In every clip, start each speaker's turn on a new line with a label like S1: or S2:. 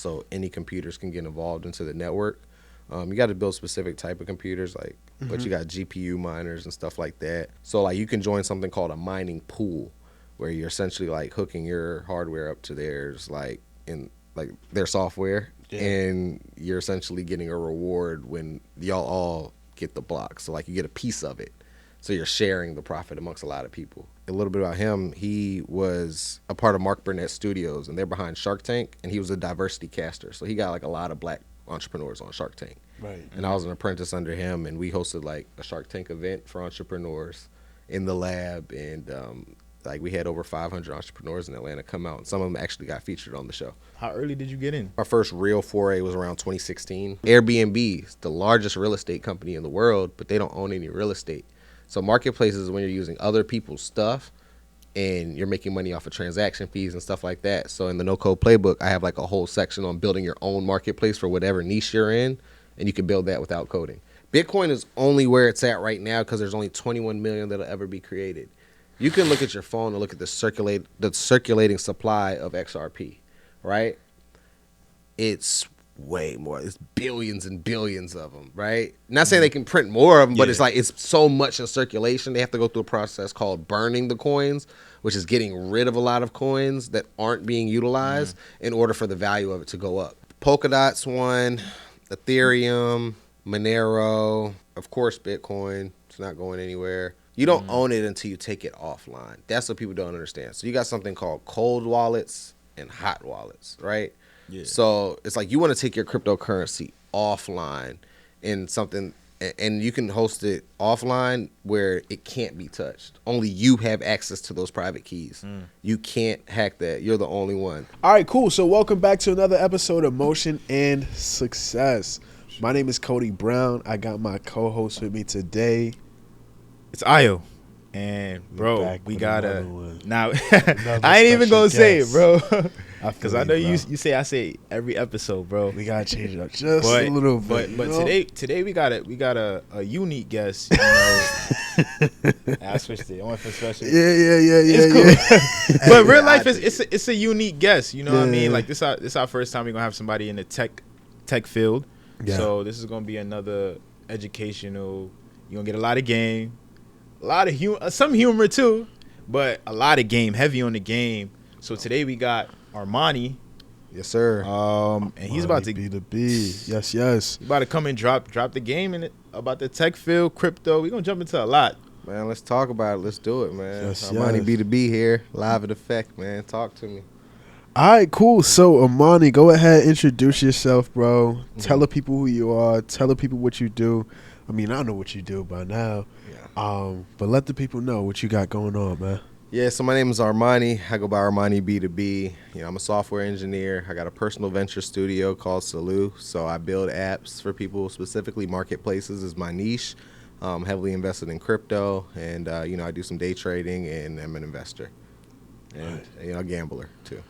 S1: so any computers can get involved into the network. You got to build specific type of computers, like, but you got GPU miners and stuff like that. So like you can join something called a mining pool, where you're essentially like hooking your hardware up to theirs, like in like their software, and you're essentially getting a reward when y'all all get the block. So like you get a piece of it. So you're sharing the profit amongst a lot of people. A little bit about him. He was a part of Mark Burnett Studios, and they're behind Shark Tank, and he was a diversity caster. So he got like a lot of black entrepreneurs on Shark Tank.
S2: Right.
S1: And I was an apprentice under him, and we hosted like a Shark Tank event for entrepreneurs in the lab, and like we had over 500 entrepreneurs in Atlanta come out, and some of them actually got featured on the show.
S3: How early did you get in?
S1: Our first real foray was around 2016. Airbnb is the largest real estate company in the world, but they don't own any real estate. So marketplaces is when you're using other people's stuff and you're making money off of transaction fees and stuff like that. So in the No Code Playbook, I have like a whole section on building your own marketplace for whatever niche you're in, and you can build that without coding. Bitcoin is only where it's at right now because there's only 21 million that'll ever be created. You can look at your phone and look at the circulating supply of XRP, right? It's way more. It's billions and billions of them, right? Not saying they can print more of them, but it's like it's so much in circulation. They have to go through a process called burning the coins, which is getting rid of a lot of coins that aren't being utilized in order for the value of it to go up. Polkadot's one, Ethereum, Monero, of course Bitcoin. It's not going anywhere. You don't own it until you take it offline. That's what people don't understand. So you got something called cold wallets and hot wallets, right? Yeah. So it's like you want to take your cryptocurrency offline in something, and you can host it offline where it can't be touched. Only you have access to those private keys. You can't hack that. You're the only one.
S2: All right, cool. So welcome back to another episode of Motion and Success. My name is Cody Brown. I got my co-host with me today.
S3: It's Ayo. And, bro, we got to... Now,
S2: Another
S3: I ain't even going to say it,
S2: guest.
S3: bro. Because I know
S2: you,
S3: you say every episode, bro.
S2: We got to change it up just a little bit.
S3: But today we got a unique guest. You know. I switched it. I went for special.
S2: Yeah.
S3: It's cool. But real life, it's a unique guest. You know what I mean? Like, this our first time we're going to have somebody in the tech field. Yeah. So this is going to be another educational. You're going to get a lot of game. A lot of some humor too, but a lot of game, heavy on the game. So today we got Armani.
S1: Yes, sir.
S3: And he's about to
S2: B2B. Yes.
S3: He's about to come and drop the game in it about the tech field, crypto. We're gonna jump into a lot.
S1: Man, let's talk about it. Let's do it, man.
S2: Yes,
S1: Armani B2B here, live in effect, man. Talk to me.
S2: All right, cool. So Armani, go ahead, introduce yourself, bro. Tell the people who you are. Tell the people what you do. I mean, I know what you do by now. But let the people know what you got going on, man.
S1: Yeah, so my name is Armani. I go by Armani B2B. You know, I'm a software engineer. I got a personal venture studio called Salou. So I build apps for people, specifically marketplaces is my niche. Heavily invested in crypto, and you know, I do some day trading, and I'm an investor, and you know, a gambler too.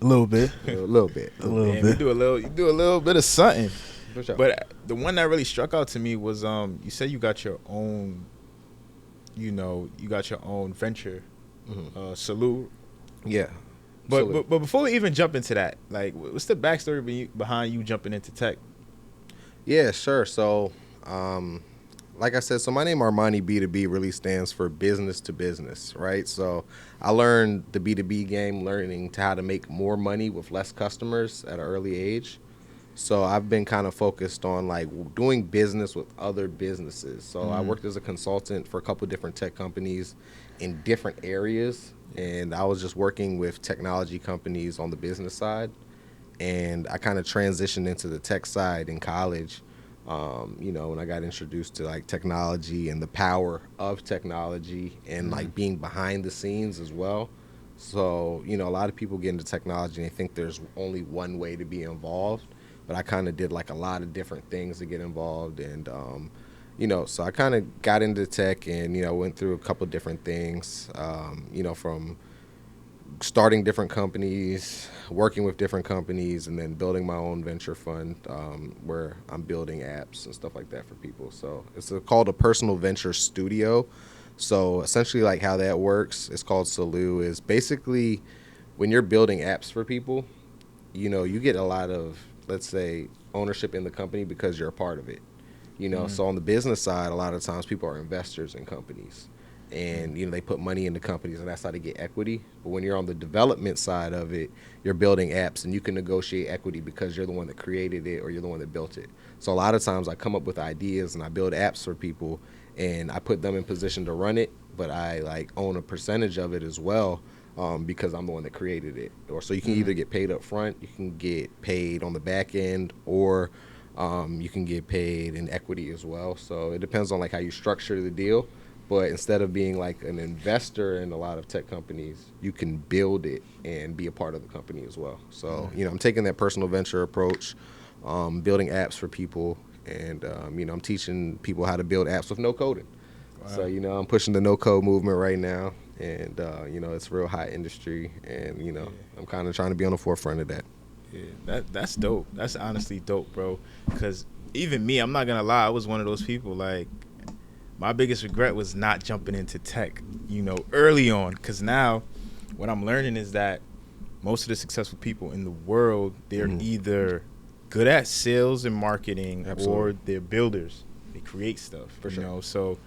S2: A little bit.
S1: A little bit.
S3: You do a little bit of something.
S1: For sure.
S3: But the one that really struck out to me was you said you got your own. You know, you got your own venture, Salou.
S1: Yeah.
S3: But before we even jump into that, like, what's the backstory behind you jumping into tech?
S1: Yeah, sure. So, like I said, so my name Armani B2B really stands for business to business, right? So I learned the B2B game, learning how to make more money with less customers at an early age. So I've been kind of focused on like doing business with other businesses. So I worked as a consultant for a couple of different tech companies in different areas, and I was just working with technology companies on the business side. And I kind of transitioned into the tech side in college, you know, when I got introduced to like technology and the power of technology and like being behind the scenes as well. So, you know, a lot of people get into technology and they think there's only one way to be involved. But I kind of did like a lot of different things to get involved, and you know, so I kind of got into tech, and you know, went through a couple of different things, you know, from starting different companies, working with different companies, and then building my own venture fund where I'm building apps and stuff like that for people. So it's called a personal venture studio. So essentially, like how that works, it's called Salou, is basically when you're building apps for people, you get a lot of, let's say, ownership in the company because you're a part of it. So on the business side, a lot of times people are investors in companies, and they put money into companies, and that's how they get equity. But when you're on the development side of it, you're building apps, and you can negotiate equity because you're the one that created it or you're the one that built it. So a lot of times I come up with ideas and I build apps for people, and I put them in position to run it, but I like own a percentage of it as well, because I'm the one that created it. Or so you can either get paid up front, you can get paid on the back end, or you can get paid in equity as well. So it depends on like how you structure the deal. But instead of being like an investor in a lot of tech companies, you can build it and be a part of the company as well. So, I'm taking that personal venture approach, building apps for people, and, I'm teaching people how to build apps with no coding. Wow. So, I'm pushing the no code movement right now, and, it's a real hot industry, and, I'm kind of trying to be on the forefront of that.
S3: Yeah, that's dope. That's honestly dope, bro. Because even me, I'm not going to lie, I was one of those people, like, my biggest regret was not jumping into tech, early on. Because now what I'm learning is that most of the successful people in the world, they're either good at sales and marketing, or they're builders. They create stuff,
S1: For sure.
S3: So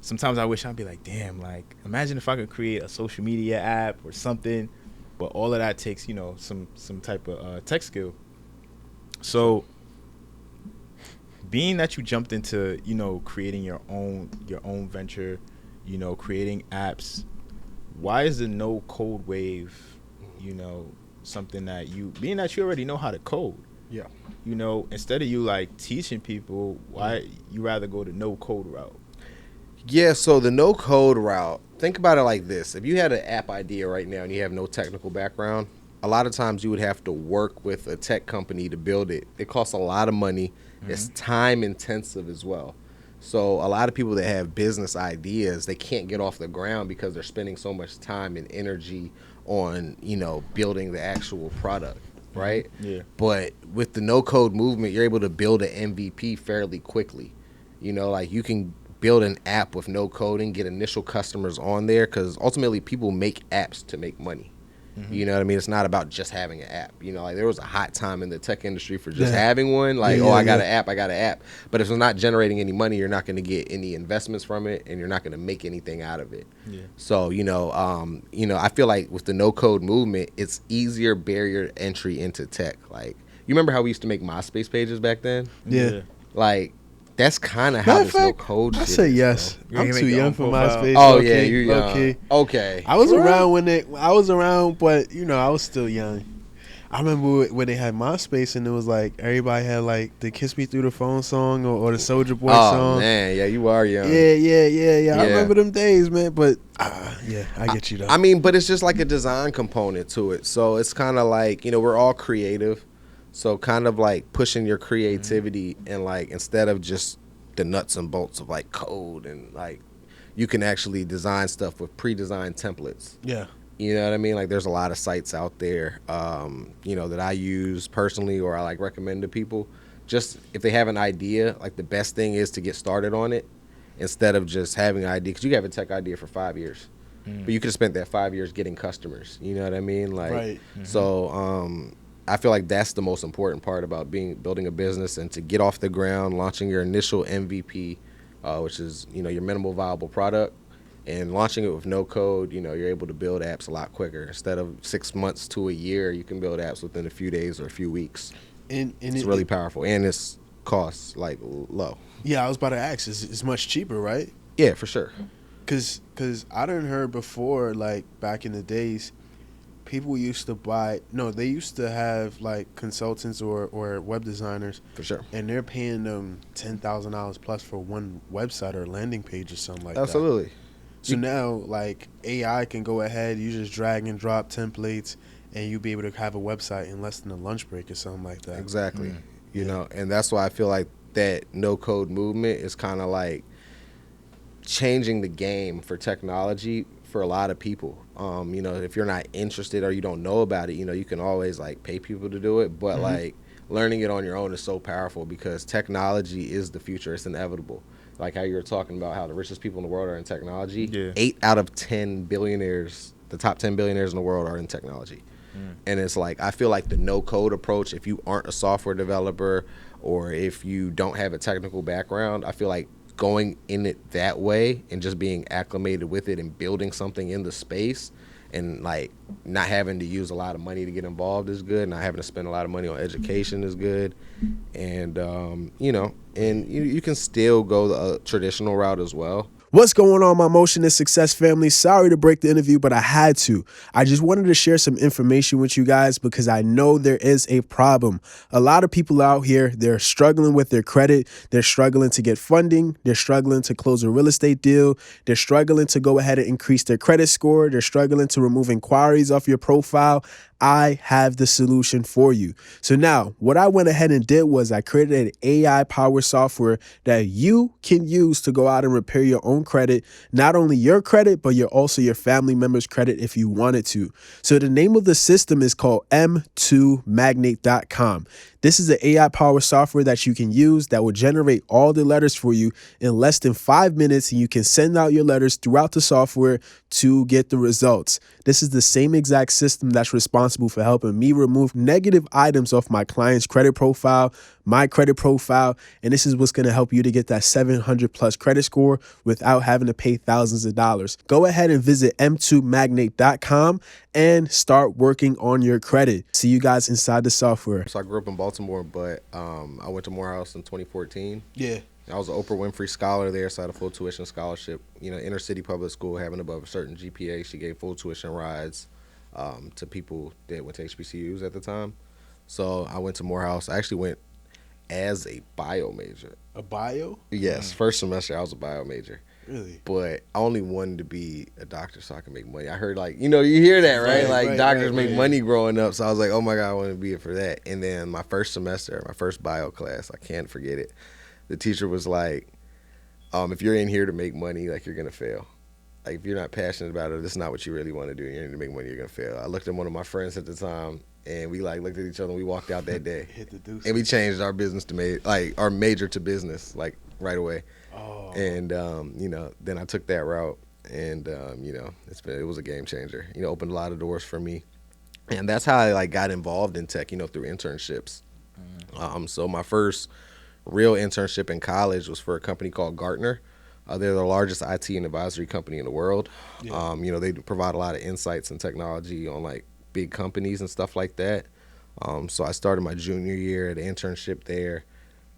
S3: sometimes I wish I'd be like, damn, like, imagine if I could create a social media app or something. But all of that takes, some type of tech skill. So being that you jumped into, creating your own venture, creating apps, why is the no code wave, something that being that you already know how to code?
S1: Yeah.
S3: Instead of you like teaching people, why you rather go the no code route?
S1: Yeah, so the no code route, think about it like this. If you had an app idea right now and you have no technical background, a lot of times you would have to work with a tech company to build it. It costs a lot of money. It's time intensive as well. So a lot of people that have business ideas, they can't get off the ground because they're spending so much time and energy on, building the actual product, right?
S3: Yeah.
S1: But with the no code movement, you're able to build an MVP fairly quickly. Like you can build an app with no coding, get initial customers on there, because ultimately people make apps to make money. You know what I mean? It's not about just having an app. Like there was a hot time in the tech industry for just having one. Like, I got an app. But if it's not generating any money, you're not going to get any investments from it, and you're not going to make anything out of it.
S3: Yeah.
S1: So, I feel like with the no code movement, it's easier barrier entry into tech. Like, you remember how we used to make MySpace pages back then?
S2: Yeah.
S1: Like, that's kind of how this no code
S2: I
S1: shit
S2: say
S1: is,
S2: yes.
S3: bro.
S2: I'm
S3: You
S2: too
S3: make your
S2: young
S3: own
S2: for
S3: profile.
S2: MySpace.
S1: Oh,
S2: okay,
S1: yeah, you're young.
S2: Okay.
S1: Okay.
S2: I was around I was around, but I was still young. I remember when they had MySpace and it was like everybody had like the "Kiss Me Through the Phone" song or the Soulja Boy song.
S1: Oh man, yeah, you are young.
S2: Yeah. I remember them days, man. But yeah, I get you though.
S1: I mean, but it's just like a design component to it. So it's kind of like, we're all creative. So kind of like pushing your creativity and like instead of just the nuts and bolts of like code and like you can actually design stuff with pre-designed templates.
S2: Yeah.
S1: You know what I mean? Like there's a lot of sites out there, that I use personally or I like recommend to people. Just if they have an idea, like the best thing is to get started on it instead of just having an idea. Because you can have a tech idea for 5 years, but you could have spent that 5 years getting customers. You know what I mean? Like,
S2: Right.
S1: So I feel like that's the most important part about building a business and to get off the ground, launching your initial MVP, which is, your minimal viable product. And launching it with no code, you're able to build apps a lot quicker. Instead of 6 months to a year, you can build apps within a few days or a few weeks.
S2: And
S1: it's really powerful, and it's costs like low.
S2: Yeah, I was about to ask. It's much cheaper, right?
S1: Yeah, for sure.
S2: Cause I done heard before, like back in the days, people used to they used to have like consultants or web designers.
S1: For sure.
S2: And they're paying them $10,000 plus for one website or landing page or something like that.
S1: Absolutely.
S2: So now, like, AI can go ahead, you just drag and drop templates, and you'll be able to have a website in less than a lunch break or something like that.
S1: Exactly. And that's why I feel like that no-code movement is kind of like changing the game for technology for a lot of people. If you're not interested or you don't know about it, you can always, like, pay people to do it. But, like, learning it on your own is so powerful because technology is the future. It's inevitable. Like how you were talking about how the richest people in the world are in technology.
S3: Yeah.
S1: 8 out of 10 billionaires, the top 10 billionaires in the world are in technology. And it's like, I feel like the no code approach, if you aren't a software developer or if you don't have a technical background, I feel like going in it that way and just being acclimated with it and building something in the space and like not having to use a lot of money to get involved is good. Not having to spend a lot of money on education is good. And, you know, and you can still go the traditional route as well.
S2: What's going on, my Motion and Success family? Sorry to break the interview, but I had to. I just wanted to share some information with you guys because I know there is a problem. A lot of people out here, they're struggling with their credit. They're struggling to get funding. They're struggling to close a real estate deal. They're struggling to go ahead and increase their credit score. They're struggling to remove inquiries off your profile. I have the solution for you. So now what I went ahead and did was I created an AI powered software that you can use to go out and repair your own credit, not only your credit, but also your family members' credit if you wanted to. So the name of the system is called M2Magnate.com. This is an AI powered software that you can use that will generate all the letters for you in less than 5 minutes. And you can send out your letters throughout the software to get the results. This is the same exact system that's responsible for helping me remove negative items off my client's credit profile, my credit profile. And this is what's going to help you to get that 700 plus credit score without having to pay thousands of dollars. Go ahead and visit M2Magnate.com and start working on your credit. See you guys inside the software.
S1: So I grew up in Baltimore, but I went to Morehouse in 2014.
S2: Yeah.
S1: I was an Oprah Winfrey scholar there, so I had a full tuition scholarship. You know, inner city public school, having above a certain GPA, she gave full tuition rides to people that went to HBCUs at the time. So I went to Morehouse. I actually went as a bio major.
S2: A bio?
S1: Yes, first semester I was a bio major.
S2: Really?
S1: But I only wanted to be a doctor so I could make money. I heard, like, you know, you hear that, right? Like, doctors make money growing up. So I was like, oh my God, I want to be it for that. And then my first semester, my first bio class, I can't forget it. The teacher was like, if you're in here to make money, like, you're going to fail. Like, if you're not passionate about it, this is not what you really want to do. You're in to make money, you're going to fail. I looked at one of my friends at the time, and we, like, looked at each other, and we walked out that day.
S2: Hit the deuce.
S1: And we changed our business to our major to business, like, right away.
S2: Oh.
S1: And, you know, then I took that route, and, you know, it was a game changer. You know, opened a lot of doors for me. And that's how I, like, got involved in tech, you know, through internships. So my first real internship in college was for a company called Gartner. They're the largest IT and advisory company in the world. Yeah. You know, they provide a lot of insights and technology on, like, big companies and stuff like that. So I started my junior year at an internship there.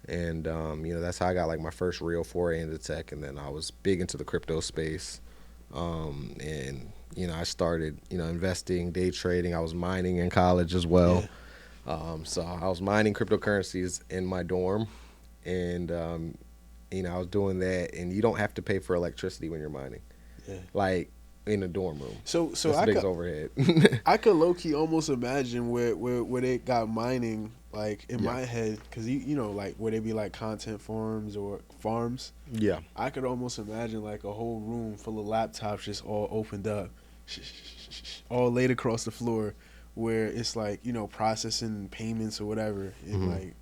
S1: And, you know, that's how I got, like, my first real foray into tech. And then I was big into the crypto space. And, you know, I started, you know, investing, day trading. I was mining in college as well. Yeah. So I was mining cryptocurrencies in my dorm. And, you know, I was doing that. And you don't have to pay for electricity when you're mining. Yeah. Like, in a dorm room.
S2: So
S1: I could overhead.
S2: I could low key almost imagine where they got mining, like, in my head, because you know, like, where they be like content forums or farms.
S1: Yeah,
S2: I could almost imagine like a whole room full of laptops just all opened up, all laid across the floor, where it's like, you know, processing payments or whatever, and like,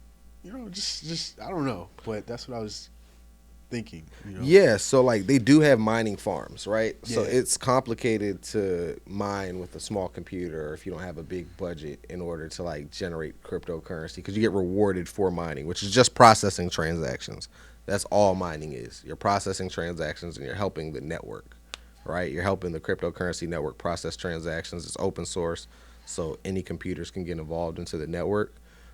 S2: you know, just I don't know, but that's what I was thinking, you know?
S1: Yeah, so, like, they do have mining farms, right?
S2: Yeah.
S1: So it's complicated to mine with a small computer, or if you don't have a big budget, in order to, like, generate cryptocurrency, because you get rewarded for mining, which is just processing transactions. That's all mining is. You're processing transactions and you're helping the network, right? You're helping the cryptocurrency network process transactions. It's open source, so any computers can get involved into the network.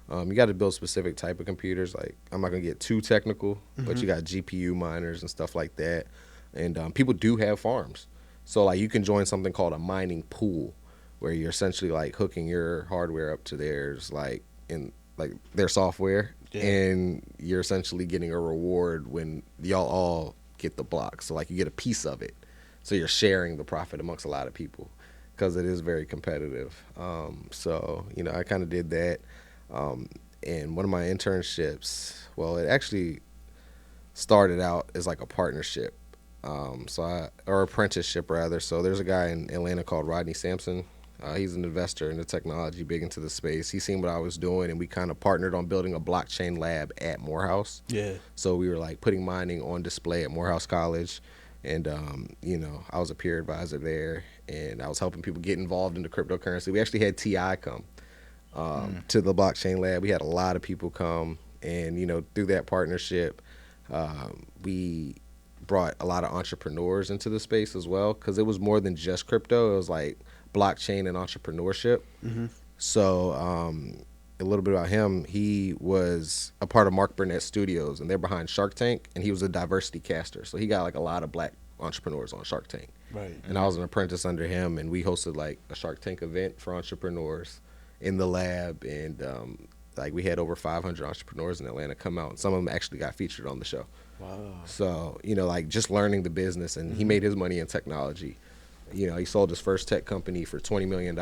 S1: You got to build specific type of computers. Like, I'm not going to get too technical, but you got GPU miners and stuff like that. And people do have farms. So, like, you can join something called a mining pool, where you're essentially, like, hooking your hardware up to theirs, like, in, like, their software. Yeah. And you're essentially getting a reward when y'all all get the block. So, like, you get a piece of it. So you're sharing the profit amongst a lot of people, because it is very competitive. So, you know, I kind of did that. And one of my internships, well, it actually started out as like a partnership, or apprenticeship rather. So there's a guy in Atlanta called Rodney Sampson. He's an investor in the technology, big into the space. He seen what I was doing, and we kind of partnered on building a blockchain lab at Morehouse.
S2: Yeah.
S1: So we were, like, putting mining on display at Morehouse College. And I was a peer advisor there, and I was helping people get involved into cryptocurrency. We actually had TI come to the blockchain lab. We had a lot of people come, and through that partnership, we brought a lot of entrepreneurs into the space as well, because it was more than just crypto. It was like blockchain and entrepreneurship. So a little bit about him. He was a part of Mark Burnett Studios, and they're behind Shark Tank, and he was a diversity caster. So he got like a lot of black entrepreneurs on Shark Tank.
S2: Right.
S1: And I was an apprentice under him, and we hosted like a Shark Tank event for entrepreneurs in the lab, and like we had over 500 entrepreneurs in Atlanta come out, and some of them actually got featured on the show.
S2: Wow.
S1: So like just learning the business, and he made his money in technology. He sold his first tech company for $20 million.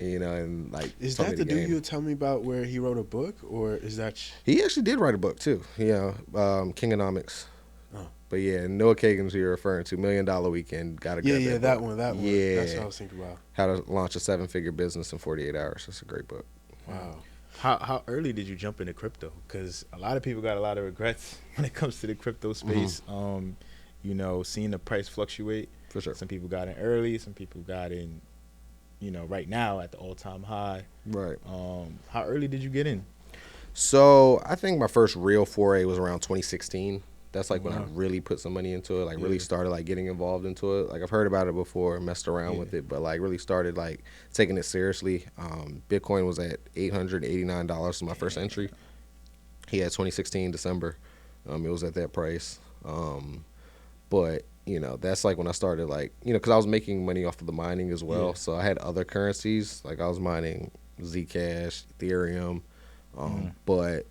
S1: And like,
S2: is that the dude you were telling me about where he wrote a book, or is that?
S1: He actually did write a book too. Kingonomics.
S2: Oh.
S1: But yeah, Noah Kagan's you're referring to, $1 Million Weekend. Gotta get
S2: Yeah, that one.
S1: Yeah,
S2: that's what I was thinking about.
S1: How to launch a 7-figure business in 48 hours. That's a great book.
S2: Wow.
S3: How early did you jump into crypto? Because a lot of people got a lot of regrets when it comes to the crypto space. Seeing the price fluctuate.
S1: For sure.
S3: Some people got in early. Some people got in, right now at the all-time high.
S1: Right.
S3: How early did you get in?
S1: So I think my first real foray was around 2016. That's like when I really put some money into it, like really started like getting involved into it. Like I've heard about it before, messed around with it, but like really started like taking it seriously. Bitcoin was at $889 for my first entry. He had 2016 December. It was at that price. But that's like when I started like, because I was making money off of the mining as well. So I had other currencies, like I was mining Zcash, Ethereum, but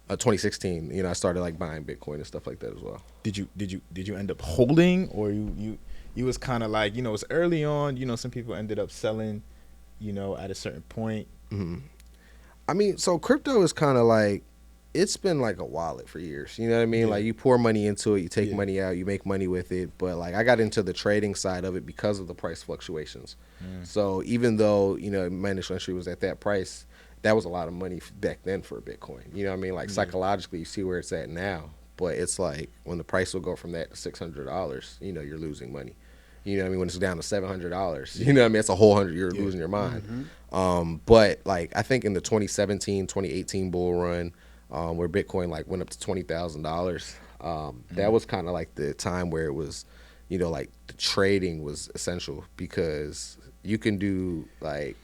S1: 2016, I started like buying Bitcoin and stuff like that as well.
S3: Did you end up holding, or you was kind of like, it's early on, some people ended up selling, at a certain point.
S1: I mean, so crypto is kind of like, it's been like a wallet for years. You know what I mean? Like you pour money into it, you take money out, you make money with it. But like I got into the trading side of it because of the price fluctuations. So even though, my initial entry was at that price, that was a lot of money back then for Bitcoin. You know what I mean? Like psychologically, you see where it's at now. But it's like when the price will go from that to $600, you're losing money. You know what I mean? When it's down to $700, you know what I mean? That's a whole hundred. You're losing your mind. But like I think in the 2017, 2018 bull run, where Bitcoin like went up to $20,000, that was kind of like the time where it was, like the trading was essential, because you can do like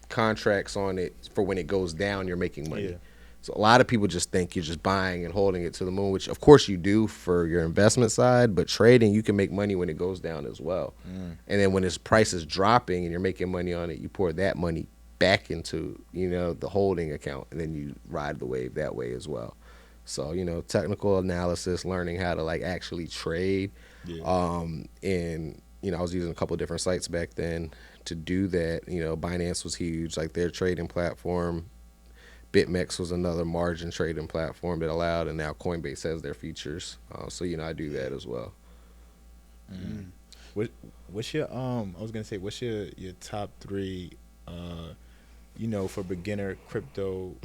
S1: contracts on it for when it goes down, you're making money. So a lot of people just think you're just buying and holding it to the moon, which of course you do for your investment side, but trading, you can make money when it goes down as well. And then when its price is dropping and you're making money on it, you pour that money back into, the holding account, and then you ride the wave that way as well. So, technical analysis, learning how to like actually trade. And, I was using a couple of different sites back then to do that. Binance was huge, like their trading platform. BitMEX was another margin trading platform that allowed, and now Coinbase has their features. So, I do that as well.
S3: What's your what's your top three for beginner crypto,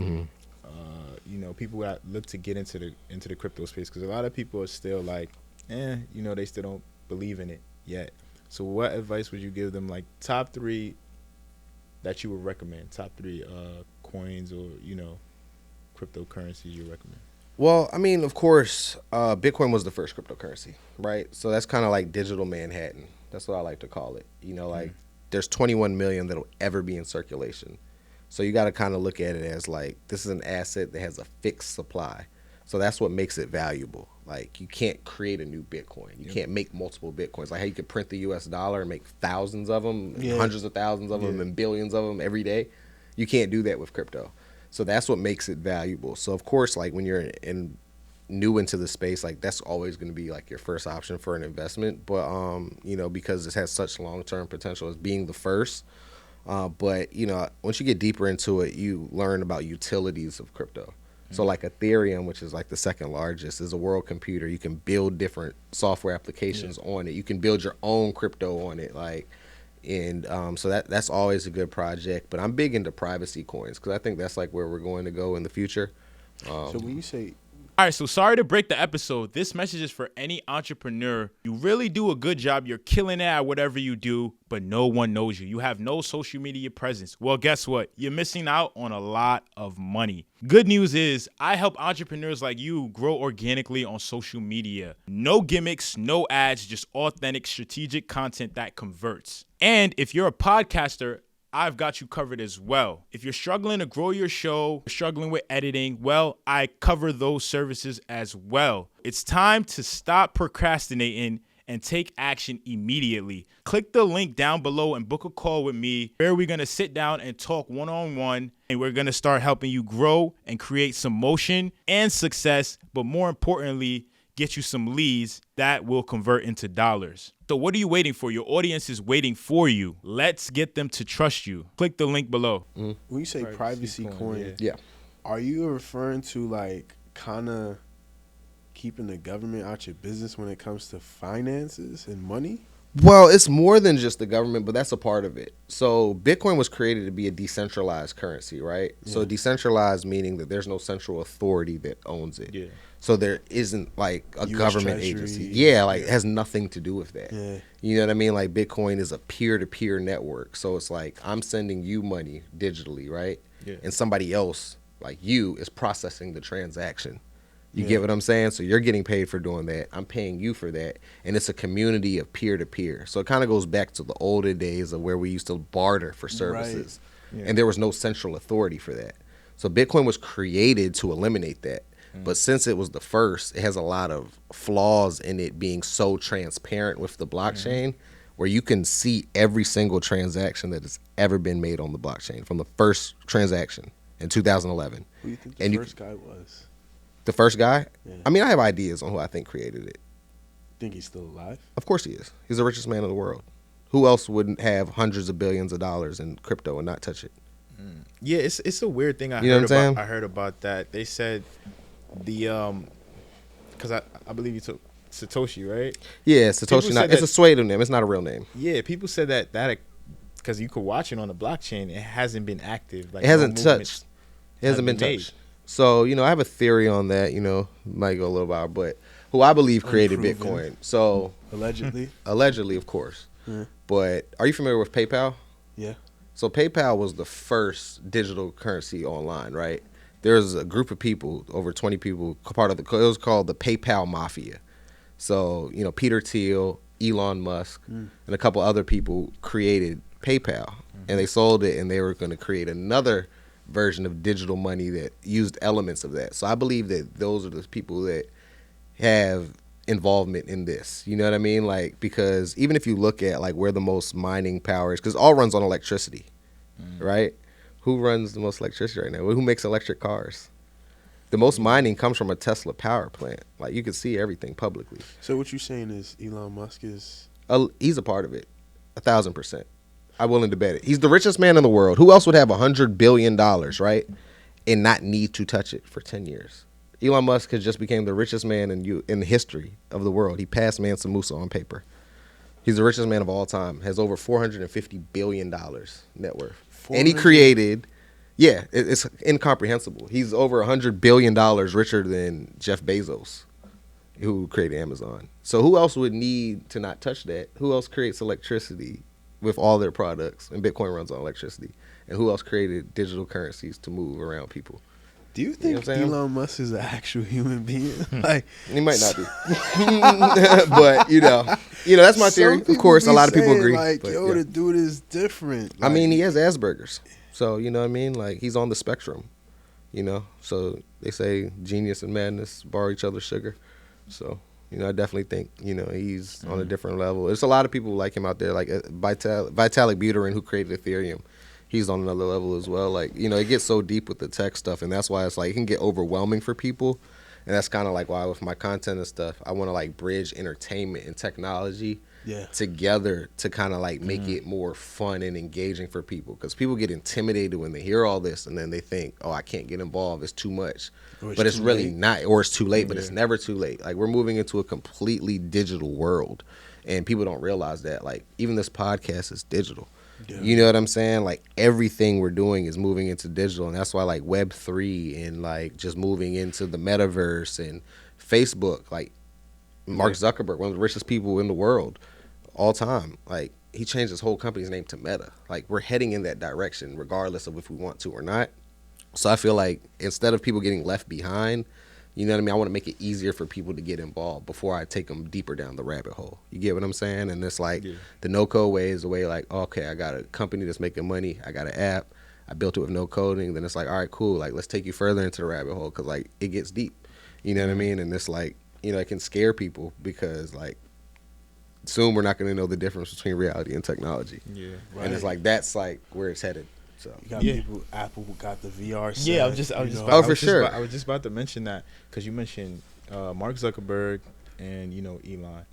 S3: people that look to get into the crypto space? Because a lot of people are still like, they still don't believe in it yet. So what advice would you give them, like top three that you would recommend, top three coins or, cryptocurrencies you recommend?
S1: Well, I mean, of course, Bitcoin was the first cryptocurrency, right? So that's kind of like digital Manhattan. That's what I like to call it. Like there's 21 million that'll ever be in circulation. So you got to kind of look at it as like, this is an asset that has a fixed supply. So that's what makes it valuable. Like you can't create a new Bitcoin. You can't make multiple Bitcoins. Like how you could print the US dollar and make thousands of them, hundreds of thousands of them, and billions of them every day. You can't do that with crypto. So that's what makes it valuable. So of course, like when you're new into the space, like that's always going to be like your first option for an investment. But because it has such long-term potential as being the first. But once you get deeper into it, you learn about utilities of crypto. So like Ethereum, which is like the second largest, is a world computer. You can build different software applications on it. You can build your own crypto on it. So that's always a good project. But I'm big into privacy coins, because I think that's like where we're going to go in the future.
S2: So when you say
S3: All right, so sorry to break the episode. This message is for any entrepreneur. You really do a good job. You're killing it at whatever you do, but no one knows you. You have no social media presence. Well, guess what? You're missing out on a lot of money. Good news is I help entrepreneurs like you grow organically on social media. No gimmicks, no ads, just authentic, strategic content that converts. And if you're a podcaster, I've got you covered as well. If you're struggling to grow your show, struggling with editing, well, I cover those services as well. It's time to stop procrastinating and take action immediately. Click the link down below and book a call with me where we're going to sit down and talk one-on-one, and we're going to start helping you grow and create some motion and success, but more importantly, get you some leads that will convert into dollars. So what are you waiting for? Your audience is waiting for you. Let's get them to trust you. Click the link below.
S2: When you say privacy coin,
S1: Yeah.
S2: are you referring to like kind of keeping the government out your business when it comes to finances and money?
S1: Well, it's more than just the government, but that's a part of it. So Bitcoin was created to be a decentralized currency, right? Yeah. So decentralized meaning that there's no central authority that owns it. Yeah. So there isn't like a US government Treasury agency. Yeah, like it has nothing to do with that. Yeah. You know what I mean? Like Bitcoin is a peer-to-peer network. So it's like I'm sending you money digitally, right? Yeah. And somebody else, like you, is processing the transaction. You get what I'm saying? So you're getting paid for doing that. I'm paying you for that. And it's a community of peer-to-peer. So it kind of goes back to the older days of where we used to barter for services. Right. Yeah. And there was no central authority for that. So Bitcoin was created to eliminate that. But since it was the first, it has a lot of flaws in it being so transparent with the blockchain where you can see every single transaction that has ever been made on the blockchain from the first transaction in 2011.
S2: Who do you think the first guy was?
S1: The first guy? Yeah. I mean, I have ideas on who I think created it.
S2: Think he's still alive?
S1: Of course he is. He's the richest man in the world. Who else wouldn't have hundreds of billions of dollars in crypto and not touch it?
S3: Yeah, it's a weird thing I heard about that. They said because I believe you took Satoshi, right?
S1: Yeah, Satoshi. It's a pseudonym. It's not a real name.
S3: Yeah, people said that because you could watch it on the blockchain, it hasn't been active. Like
S1: it hasn't touched. It hasn't been touched. So, I have a theory on that, might go a little while, but who I believe created Bitcoin. So
S2: allegedly,
S1: of course. Mm-hmm. But are you familiar with PayPal?
S2: Yeah.
S1: So PayPal was the first digital currency online, right? There's a group of people, over 20 people, it was called the PayPal Mafia. So, Peter Thiel, Elon Musk, and a couple other people created PayPal, and they sold it, and they were going to create another version of digital money that used elements of that. So I believe that those are the people that have involvement in this. You know what I mean? Like, because even if you look at like where the most mining power is, because all runs on electricity, right? Who runs the most electricity right now? Who makes electric cars? The most mining comes from a Tesla power plant. Like, you can see everything publicly.
S2: So what you're saying is Elon Musk is...
S1: he's a part of it, 1,000%. I'm willing to bet it. He's the richest man in the world. Who else would have $100 billion, right, and not need to touch it for 10 years? Elon Musk has just became the richest man in the history of the world. He passed Mansa Musa on paper. He's the richest man of all time. Has over $450 billion net worth. And he created, it's incomprehensible. He's over $100 billion richer than Jeff Bezos, who created Amazon. So who else would need to not touch that? Who else creates electricity with all their products? And Bitcoin runs on electricity. And who else created digital currencies to move around people?
S2: Do you think Elon Musk is an actual human being? Like,
S1: he might not be, but that's my theory. Of course, a lot of people agree.
S2: Like, but, the dude is different.
S1: Like, I mean, he has Asperger's, so you know what I mean. Like, he's on the spectrum, So they say genius and madness borrow each other's sugar. So I definitely think he's on a different level. There's a lot of people like him out there, like Vitalik Buterin, who created Ethereum. He's on another level as well. Like, it gets so deep with the tech stuff, and that's why it's like it can get overwhelming for people. And that's kind of like why with my content and stuff, I want to like bridge entertainment and technology together to kind of like make it more fun and engaging for people. Because people get intimidated when they hear all this, and then they think, oh, I can't get involved. It's too much. But it's really not. Or it's too late, but it's never too late. Like, we're moving into a completely digital world, and people don't realize that. Like, even this podcast is digital. Yeah. You know what I'm saying? Like everything we're doing is moving into digital, and that's why like Web3 and like just moving into the metaverse and Facebook. Like Mark Zuckerberg, one of the richest people in the world, all time. Like he changed his whole company's name to Meta. Like we're heading in that direction, regardless of if we want to or not. So I feel like instead of people getting left behind, you know what I mean? I want to make it easier for people to get involved before I take them deeper down the rabbit hole. You get what I'm saying? And it's like the no-code way is the way like, okay, I got a company that's making money. I got an app. I built it with no coding. Then it's like, all right, cool. Like, let's take you further into the rabbit hole because, like, it gets deep. You know what I mean? And it's like, you know, it can scare people because, like, soon we're not going to know the difference between reality and technology. Yeah. Right. And it's like, that's, like, where it's headed. So
S2: you got people. Apple got the VR set.
S3: Yeah, I was just about to mention that because you mentioned Mark Zuckerberg and Elon.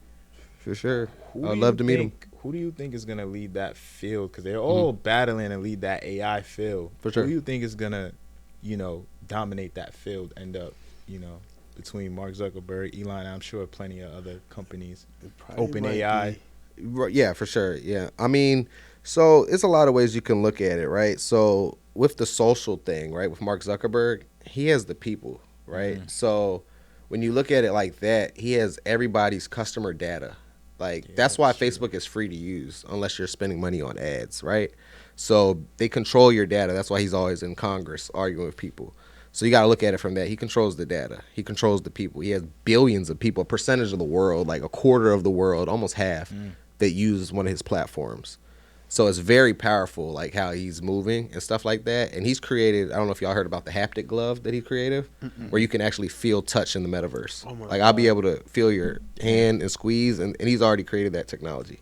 S1: For sure, I'd love to meet him.
S3: Who do you think is gonna lead that field? Because they're all battling and lead that AI field.
S1: For sure.
S3: Who do you think is gonna, dominate that field? End up, between Mark Zuckerberg, Elon, I'm sure plenty of other companies. OpenAI.
S1: Yeah, for sure. Yeah, I mean. So it's a lot of ways you can look at it, right? So with the social thing, right, with Mark Zuckerberg, he has the people, right? Mm-hmm. So when you look at it like that, he has everybody's customer data. Like that's why Facebook is free to use unless you're spending money on ads, right? So they control your data. That's why he's always in Congress arguing with people. So you got to look at it from that. He controls the data. He controls the people. He has billions of people, a percentage of the world, like a quarter of the world, almost half, that use one of his platforms. So it's very powerful, like how he's moving and stuff like that. And he's created, I don't know if y'all heard about the haptic glove that he created, where you can actually feel touch in the metaverse. Oh like I'll be able to feel your hand and squeeze, and he's already created that technology.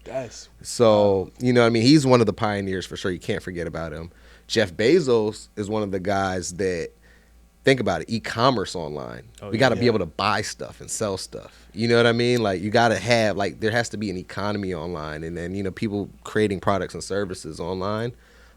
S1: So, you know what I mean? He's one of the pioneers for sure. You can't forget about him. Jeff Bezos is one of the guys that, think about it, e-commerce online. We got to be able to buy stuff and sell stuff. You know what I mean? Like you got to have, like there has to be an economy online, and then, people creating products and services online.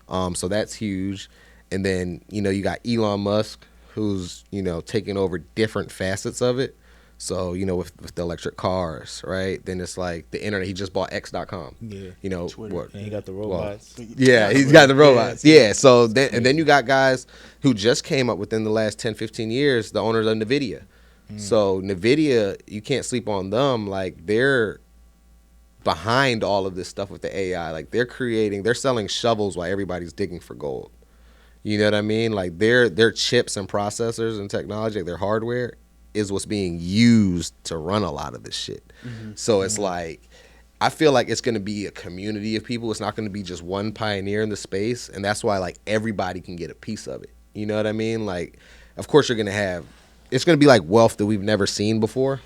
S1: So that's huge. And then, you got Elon Musk, who's, taking over different facets of it. So, with the electric cars, right? Then it's like the internet. He just bought X.com. Yeah.
S3: Twitter. And he got the robots.
S1: Well, yeah, he's got the robots. Yeah. So and then you got guys who just came up within the last 10, 15 years, the owners of NVIDIA. So NVIDIA, you can't sleep on them. Like they're behind all of this stuff with the AI. Like they're selling shovels while everybody's digging for gold. You know what I mean? Like their chips and processors and technology, their hardware is what's being used to run a lot of this shit. So it's like, I feel like it's going to be a community of people. It's not going to be just one pioneer in the space. And that's why like everybody can get a piece of it. You know what I mean? Like, of course you're going to have, it's going to be like wealth that we've never seen before,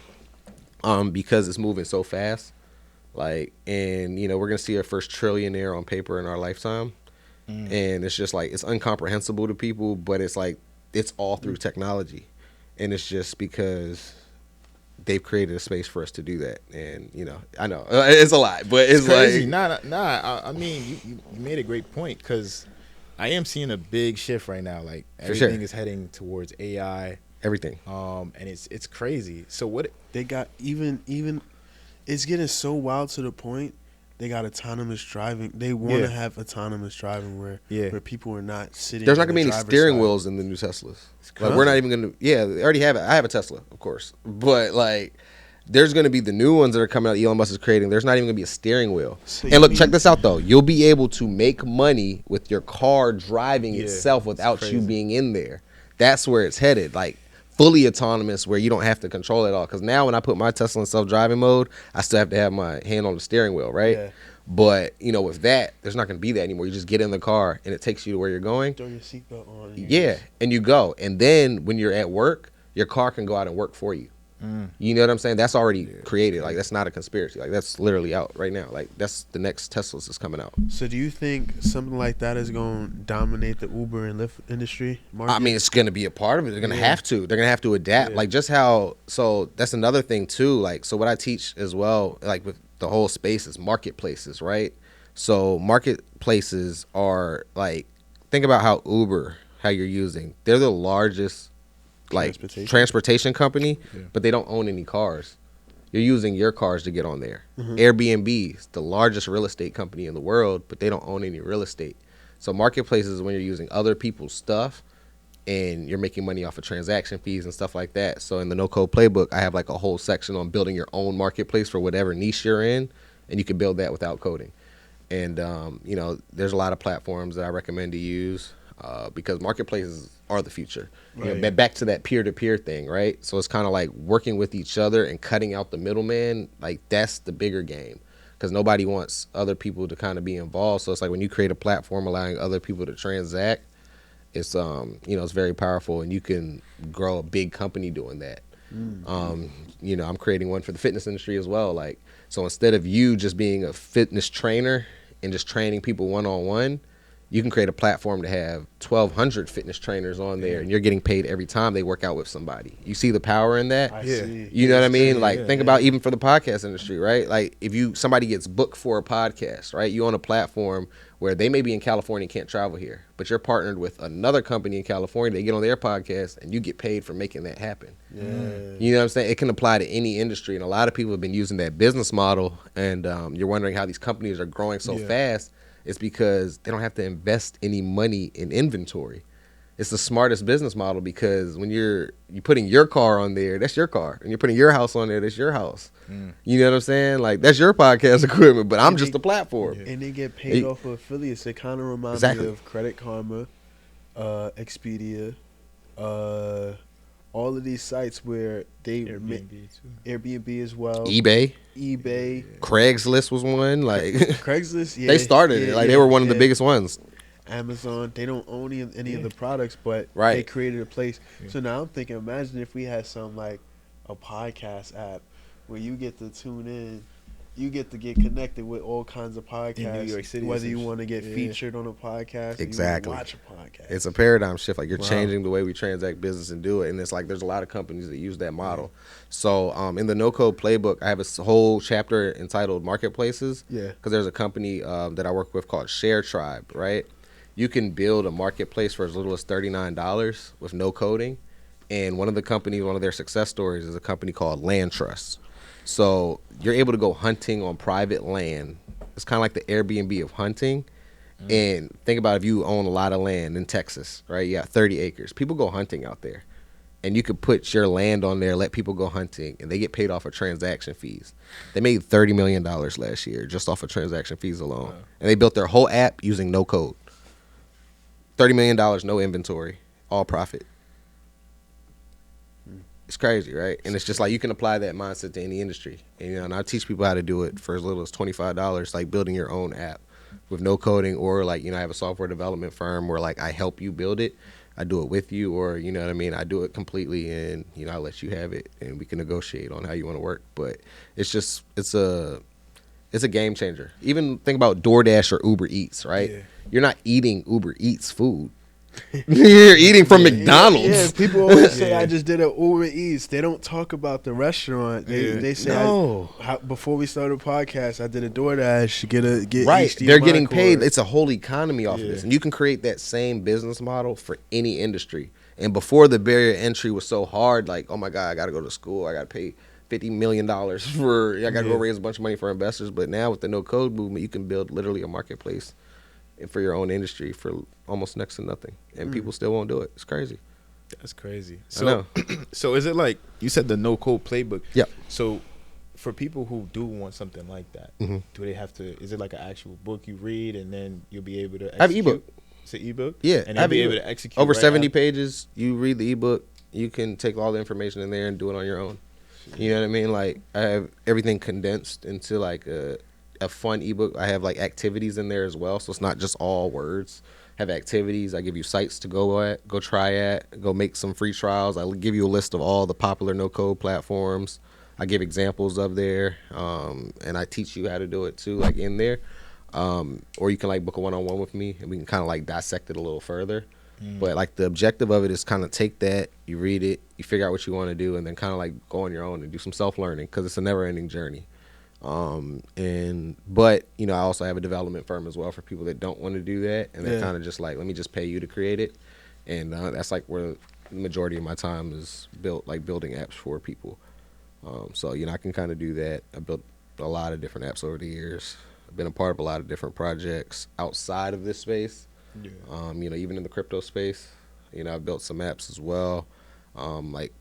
S1: because it's moving so fast. Like, and we're going to see our first trillionaire on paper in our lifetime. And it's just like, it's incomprehensible to people, but it's like, it's all through technology. And it's just because they've created a space for us to do that. And, I know it's a lot, but it's
S3: crazy.
S1: Like,
S3: I mean, you made a great point because I am seeing a big shift right now. Like everything is heading towards AI.
S1: Everything.
S3: And it's crazy. So what
S2: they got, even it's getting so wild to the point. They got autonomous driving. They want to have autonomous driving where people are not sitting.
S1: There's not going to be any steering wheels in the new Teslas. Like we're not even going to. Yeah, they already have it. I have a Tesla, of course, but like, there's going to be the new ones that are coming out. Elon Musk is creating. There's not even going to be a steering wheel. So and look, check this out though. You'll be able to make money with your car driving itself without you being in there. That's where it's headed. Like, fully autonomous where you don't have to control it all. Because now when I put my Tesla in self-driving mode, I still have to have my hand on the steering wheel, right? Yeah. But, with that, there's not going to be that anymore. You just get in the car and it takes you to where you're going.
S2: Throw your seatbelt on.
S1: Yeah, and you go. And then when you're at work, your car can go out and work for you. You know what I'm saying? That's already created. Like, that's not a conspiracy. Like, that's literally out right now. Like, that's the next Teslas is coming out.
S2: So do you think something like that is going to dominate the Uber and Lyft industry market?
S1: I mean, it's going to be a part of it. They're going to have to. They're going to have to adapt. Like, just how, so that's another thing too. Like, so what I teach as well, like with the whole space is marketplaces, right? So marketplaces are like, think about how Uber, how you're using, they're the largest like transportation company, but they don't own any cars. you're using your cars to get on there. Airbnb is the largest real estate company in the world, but they don't own any real estate. So marketplaces is when you're using other people's stuff and you're making money off of transaction fees and stuff like that. So in the No Code Playbook, I have like a whole section on building your own marketplace for whatever niche you're in, and you can build that without coding. And you know, there's a lot of platforms that I recommend to use because marketplaces are the future.
S3: Right.
S1: You know, back to that peer-to-peer thing, right? So it's kind of like working with each other and cutting out the middleman. Like that's the bigger game, because nobody wants other people to kind of be involved. So it's like when you create a platform allowing other people to transact, it's you know, it's very powerful, and you can grow a big company doing that. You know, I'm creating one for the fitness industry as well. Like, so instead of you just being a fitness trainer and just training people one-on-one, you can create a platform to have 1,200 fitness trainers on there, and you're getting paid every time they work out with somebody. You see the power in that?
S2: I see.
S1: You know what I mean? Like,
S3: yeah,
S1: think about even for the podcast industry, right? Like, if somebody gets booked for a podcast, right? You on a platform where they may be in California and can't travel here, but you're partnered with another company in California. They get on their podcast, and you get paid for making that happen.
S2: Yeah.
S1: You know what I'm saying? It can apply to any industry, and a lot of people have been using that business model, and you're wondering how these companies are growing so fast. It's because they don't have to invest any money in inventory. It's the smartest business model, because when you're putting your car on there, that's your car. And you're putting your house on there, that's your house. You know what I'm saying? Like, that's your podcast equipment, but I'm just a platform.
S2: And they get paid off of affiliates. It kind of reminds me of Credit Karma, Expedia, all of these sites where they Airbnb as well,
S1: eBay, Craigslist was one. Like
S2: Craigslist, yeah,
S1: they started it. Like they were one of the biggest ones.
S2: Amazon, they don't own any of the products, but
S1: Right.
S2: they created a place. So now I'm thinking, imagine if we had some like a podcast app where you get to tune in, you get to get connected with all kinds of podcasts,
S3: in New York City,
S2: whether you want to get featured on a podcast,
S1: Exactly.
S2: or you watch a podcast.
S1: It's a paradigm shift. Like, you're changing the way we transact business and do it. And it's like there's a lot of companies that use that model. So in the No Code Playbook, I have a whole chapter entitled Marketplaces.
S2: Yeah.
S1: Because there's a company that I work with called Share Tribe, right? You can build a marketplace for as little as $39 with no coding. And one of their success stories is a company called Land Trust. So you're able to go hunting on private land. It's kind of like the Airbnb of hunting. And think about if you own a lot of land in Texas, right? You got 30 acres. People go hunting out there. And you could put your land on there, let people go hunting, and they get paid off of transaction fees. They made $30 million last year just off of transaction fees alone. Wow. And they built their whole app using no code. $30 million, no inventory, all profit. It's crazy, right? And it's just like you can apply that mindset to any industry. And, you know, and I teach people how to do it for as little as $25, like building your own app with no coding, or like, you know, I have a software development firm where like I help you build it. I do it with you, or, you know what I mean, I do it completely, and, you know, I let you have it, and we can negotiate on how you want to work. But it's just, it's a game changer. Even think about DoorDash or Uber Eats, right? Yeah. You're not eating Uber Eats food. You're eating from McDonald's.
S2: Yeah, people always say I just did an Uber Eats. They don't talk about the restaurant. They say before we started the podcast, I did a DoorDash. Get
S1: right.
S2: HDMI
S1: They're getting
S2: cord.
S1: paid. It's a whole economy off of this, and you can create that same business model for any industry. And before, the barrier to entry was so hard. Like, oh my God, I got to go to school. I got to pay $50 million for. I got to go raise a bunch of money for investors. But now with the no code movement, you can build literally a marketplace for your own industry for almost next to nothing, and people still won't do it. It's crazy.
S3: That's crazy. So, so is it like you said, the no code playbook?
S1: Yep.
S3: So, for people who do want something like that, do they have to? Is it like an actual book you read, and then you'll be able to execute?
S1: I have ebook.
S3: It's an ebook.
S1: Yeah,
S3: and you'll be able to execute
S1: over
S3: right
S1: 70
S3: after?
S1: pages. You read the ebook. You can take all the information in there and do it on your own. You know what I mean? Like, I have everything condensed into like a fun ebook. I have like activities in there as well, so it's not just all words. I have activities. I give you sites to go try at, go make some free trials. I give you a list of all the popular no code platforms. I give examples of there, and I teach you how to do it too, like in there. Or you can like book a one-on-one with me, and we can kind of like dissect it a little further. But like the objective of it is kind of take that, you read it, you figure out what you want to do, and then kind of like go on your own and do some self-learning, because it's a never-ending journey. But you know, I also have a development firm as well for people that don't want to do that, and they're kind of just like, let me just pay you to create it, and that's like where the majority of my time is built, like building apps for people. So, I can kind of do that. I built a lot of different apps over the years. I've been a part of a lot of different projects outside of this space.
S3: Yeah.
S1: Even in the crypto space, I've built some apps as well. Like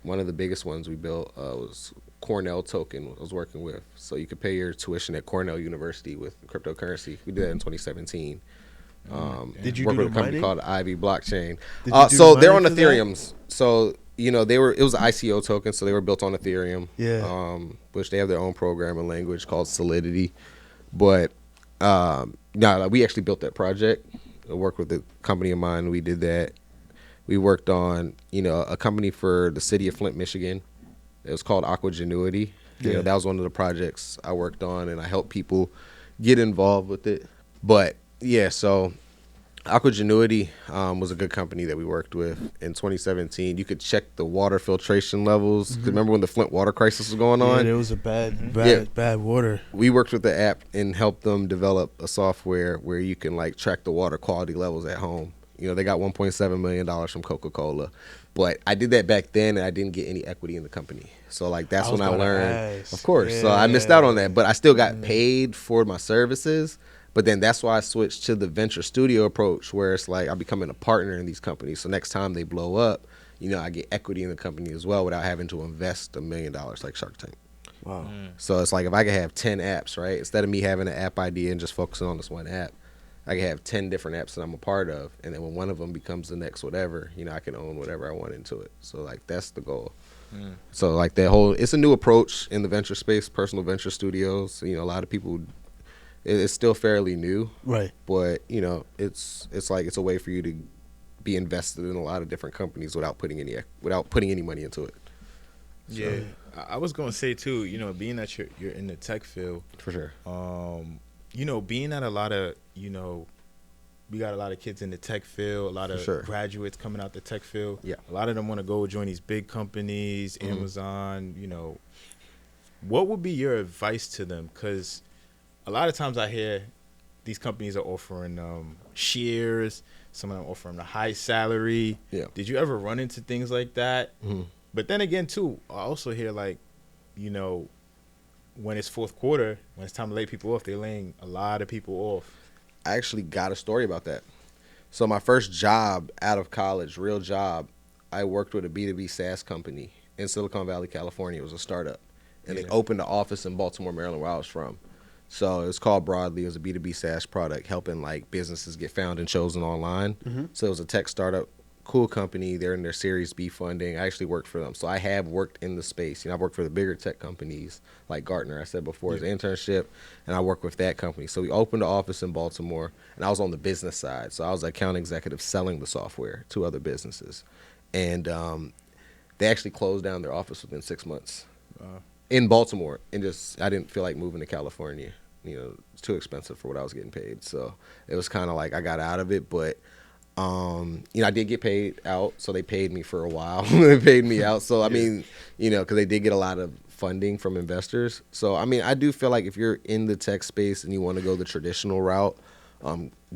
S1: one of the biggest ones we built was Cornell token I was working with. So you could pay your tuition at Cornell University with cryptocurrency. We did that in 2017.
S2: Did you
S1: work
S2: do
S1: with a
S2: the
S1: company
S2: mining?
S1: called Ivy Blockchain.
S2: Did you do
S1: So
S2: the
S1: they're on
S2: mining for that?
S1: Ethereum's. So it was an ICO token, so they were built on Ethereum.
S2: Yeah.
S1: Which they have their own programming language called Solidity. But we actually built that project. I worked with a company of mine. We did that. We worked on a company for the city of Flint, Michigan. It was called Aquagenuity.
S2: Yeah.
S1: That was one of the projects I worked on, and I helped people get involved with it. But yeah, so Aquagenuity was a good company that we worked with in 2017. You could check the water filtration levels. 'Cause remember when the Flint water crisis was going on?
S2: Yeah, there was a bad water.
S1: We worked with the app and helped them develop a software where you can like track the water quality levels at home. They got $1.7 million from Coca-Cola. But I did that back then, and I didn't get any equity in the company. So, like, that's when I learned. Of course.
S2: Yeah.
S1: So, I missed out on that. But I still got paid for my services. But then that's why I switched to the venture studio approach, where it's like I'm becoming a partner in these companies. So, next time they blow up, I get equity in the company as well without having to invest $1 million like Shark Tank.
S2: Wow.
S1: So, it's like if I could have 10 apps, right? Instead of me having an app idea and just focusing on this one app, I can have 10 different apps that I'm a part of, and then when one of them becomes the next whatever, I can own whatever I want into it. So like that's the goal. So like it's a new approach in the venture space, personal venture studios. A lot of people, it's still fairly new,
S2: Right.
S1: but it's like it's a way for you to be invested in a lot of different companies without putting any money into it. So,
S3: Yeah, I was gonna say too. Being that you're in the tech field,
S1: for sure.
S3: Being at a lot of, we got a lot of kids in the tech field, a lot of graduates coming out the tech field.
S1: Yeah.
S3: A lot of them want to go join these big companies, Amazon, What would be your advice to them? Because a lot of times I hear these companies are offering shares, some of them offering a high salary.
S1: Yeah.
S3: Did you ever run into things like that? But then again, too, I also hear like, when it's fourth quarter, when it's time to lay people off, they're laying a lot of people off.
S1: I actually got a story about that. So my first job out of college, real job, I worked with a B2B SaaS company in Silicon Valley, California. It was a startup. And they opened an office in Baltimore, Maryland, where I was from. So it was called Broadly. It was a B2B SaaS product helping like businesses get found and chosen online. So it was a tech startup. Cool company. They're in their Series B funding. I actually worked for them. So I have worked in the space. I've worked for the bigger tech companies like Gartner, I said before, as an internship, and I worked with that company. So we opened an office in Baltimore, and I was on the business side. So I was an account executive selling the software to other businesses. And they actually closed down their office within 6 months in Baltimore. And I didn't feel like moving to California. It's too expensive for what I was getting paid. So it was kind of like I got out of it, but I did get paid out, so they paid me for a while. They paid me out. So, I mean, because they did get a lot of funding from investors. So, I mean, I do feel like if you're in the tech space and you want to go the traditional route,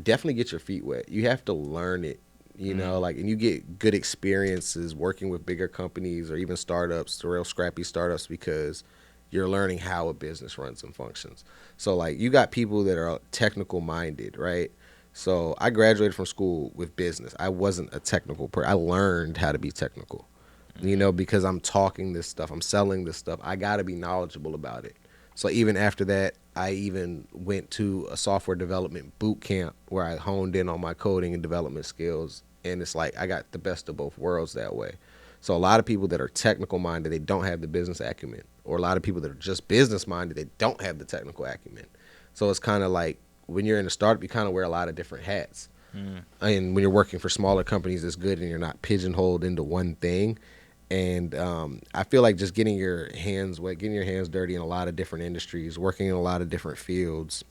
S1: definitely get your feet wet. You have to learn it, and you get good experiences working with bigger companies or even startups, the real scrappy startups, because you're learning how a business runs and functions. So, like, you got people that are technical minded, right? So I graduated from school with business. I wasn't a technical person. I learned how to be technical, because I'm talking this stuff. I'm selling this stuff. I got to be knowledgeable about it. So even after that, I even went to a software development boot camp where I honed in on my coding and development skills. And it's like I got the best of both worlds that way. So a lot of people that are technical minded, they don't have the business acumen. Or a lot of people that are just business minded, they don't have the technical acumen. So it's kind of like, when you're in a startup, you kind of wear a lot of different hats. And when you're working for smaller companies, it's good and you're not pigeonholed into one thing. And I feel like just getting your hands wet, getting your hands dirty in a lot of different industries, working in a lot of different fields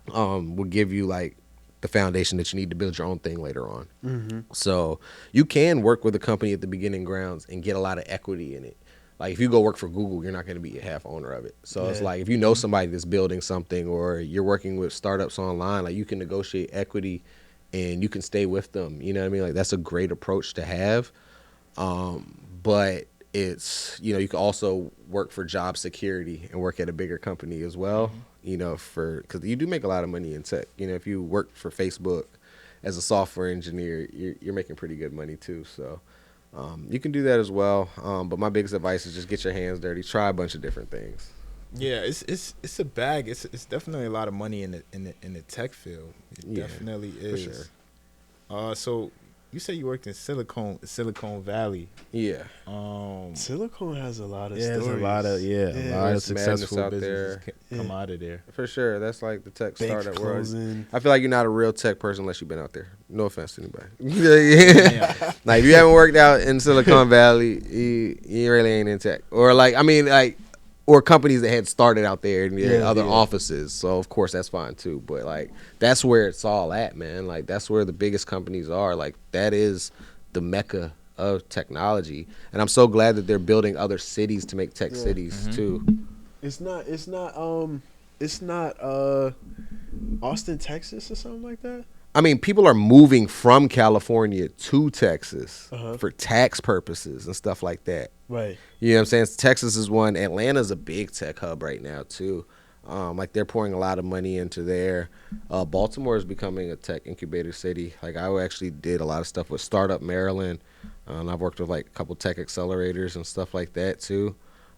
S1: will give you like the foundation that you need to build your own thing later on. So you can work with a company at the beginning grounds and get a lot of equity in it. Like, if you go work for Google, you're not going to be a half owner of it. So it's like, if you know somebody that's building something or you're working with startups online, like, you can negotiate equity and you can stay with them. You know what I mean? Like, that's a great approach to have. But it's, you know, you can also work for job security and work at a bigger company as well. You know, because you do make a lot of money in tech. You know, if you work for Facebook as a software engineer, you're making pretty good money too. So you can do that as well. But my biggest advice is just get your hands dirty. Try a bunch of different things.
S3: Yeah, it's a bag. It's definitely a lot of money in the tech field. It definitely is.
S1: For sure.
S3: So you say you worked in Silicon Valley.
S1: Yeah.
S2: Silicon has a lot of
S3: There's
S2: stories.
S3: a lot of
S1: There's
S3: successful
S1: out
S3: businesses
S1: there.
S3: come out of there.
S1: For sure. That's like the tech
S2: Bank
S1: startup world.
S2: closing.
S1: I feel like you're not a real tech person unless you've been out there. No offense to anybody. Yeah. Like, if you haven't worked out in Silicon Valley, you really ain't in tech. Or or companies that had started out there in other offices. So, of course, that's fine, too. But, like, that's where it's all at, man. Like, that's where the biggest companies are. Like, that is the mecca of technology. And I'm so glad that they're building other cities to make tech cities, too.
S2: It's not Austin, Texas or something like that?
S1: I mean, people are moving from California to Texas for tax purposes and stuff like that.
S2: Right.
S1: You know what I'm saying? Texas is one. Atlanta's a big tech hub right now, too. Like, they're pouring a lot of money into there. Baltimore is becoming a tech incubator city. Like, I actually did a lot of stuff with Startup Maryland. And I've worked with, like, a couple tech accelerators and stuff like that, too.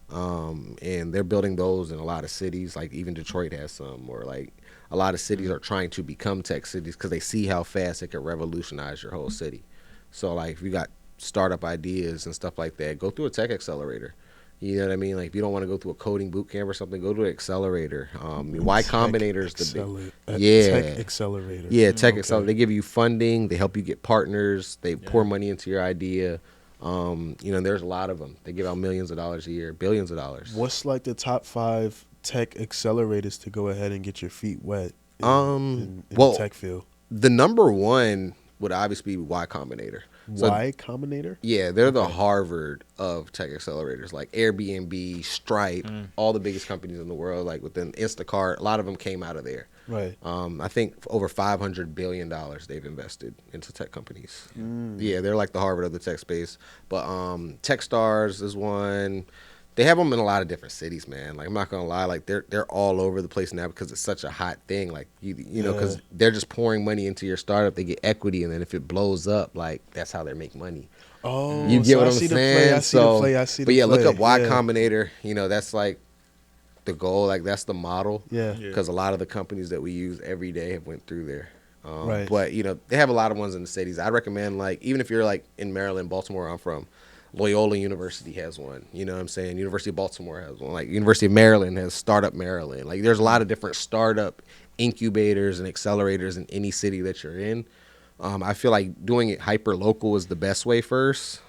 S1: And they're building those in a lot of cities. Like, even Detroit has some. Or, like, a lot of cities are trying to become tech cities because they see how fast it can revolutionize your whole city. So, like, if you got startup ideas and stuff like that, go through a tech accelerator. You know what I mean? Like, if you don't want to go through a coding boot camp or something, go to an accelerator. Y Combinator is the big.
S2: Tech accelerator.
S1: Yeah, tech accelerator. They give you funding. They help you get partners. They pour money into your idea. You know, there's a lot of them. They give out millions of dollars a year, billions of dollars.
S2: What's like the top 5 tech accelerators to go ahead and get your feet wet in the tech field?
S1: The number one would obviously be Y Combinator.
S2: Y Combinator?
S1: Yeah, they're the Harvard of tech accelerators, like Airbnb, Stripe, all the biggest companies in the world, like within Instacart. A lot of them came out of there.
S2: Right.
S1: I think over $500 billion they've invested into tech companies. Yeah, they're like the Harvard of the tech space. But Techstars is one. They have them in a lot of different cities, man. Like, I'm not gonna lie, like they're all over the place now because it's such a hot thing. Like, you know, because they're just pouring money into your startup. They get equity, and then if it blows up, like, that's how they make money.
S2: Oh,
S1: you get
S2: so
S1: what
S2: I
S1: I'm
S2: see
S1: saying?
S2: I see the play. I see the
S1: But yeah,
S2: play.
S1: look up Y Combinator. You know, that's like the goal. Like, that's the model.
S2: Yeah.
S1: Because a lot of the companies that we use every day have went through there.
S2: Right.
S1: But, you know, they have a lot of ones in the cities. I'd recommend, like, even if you're like in Maryland, Baltimore, where I'm from, Loyola University has one. You know what I'm saying? University of Baltimore has one. Like, University of Maryland has Startup Maryland. Like, there's a lot of different startup incubators and accelerators in any city that you're in. I feel like doing it hyper local is the best way first,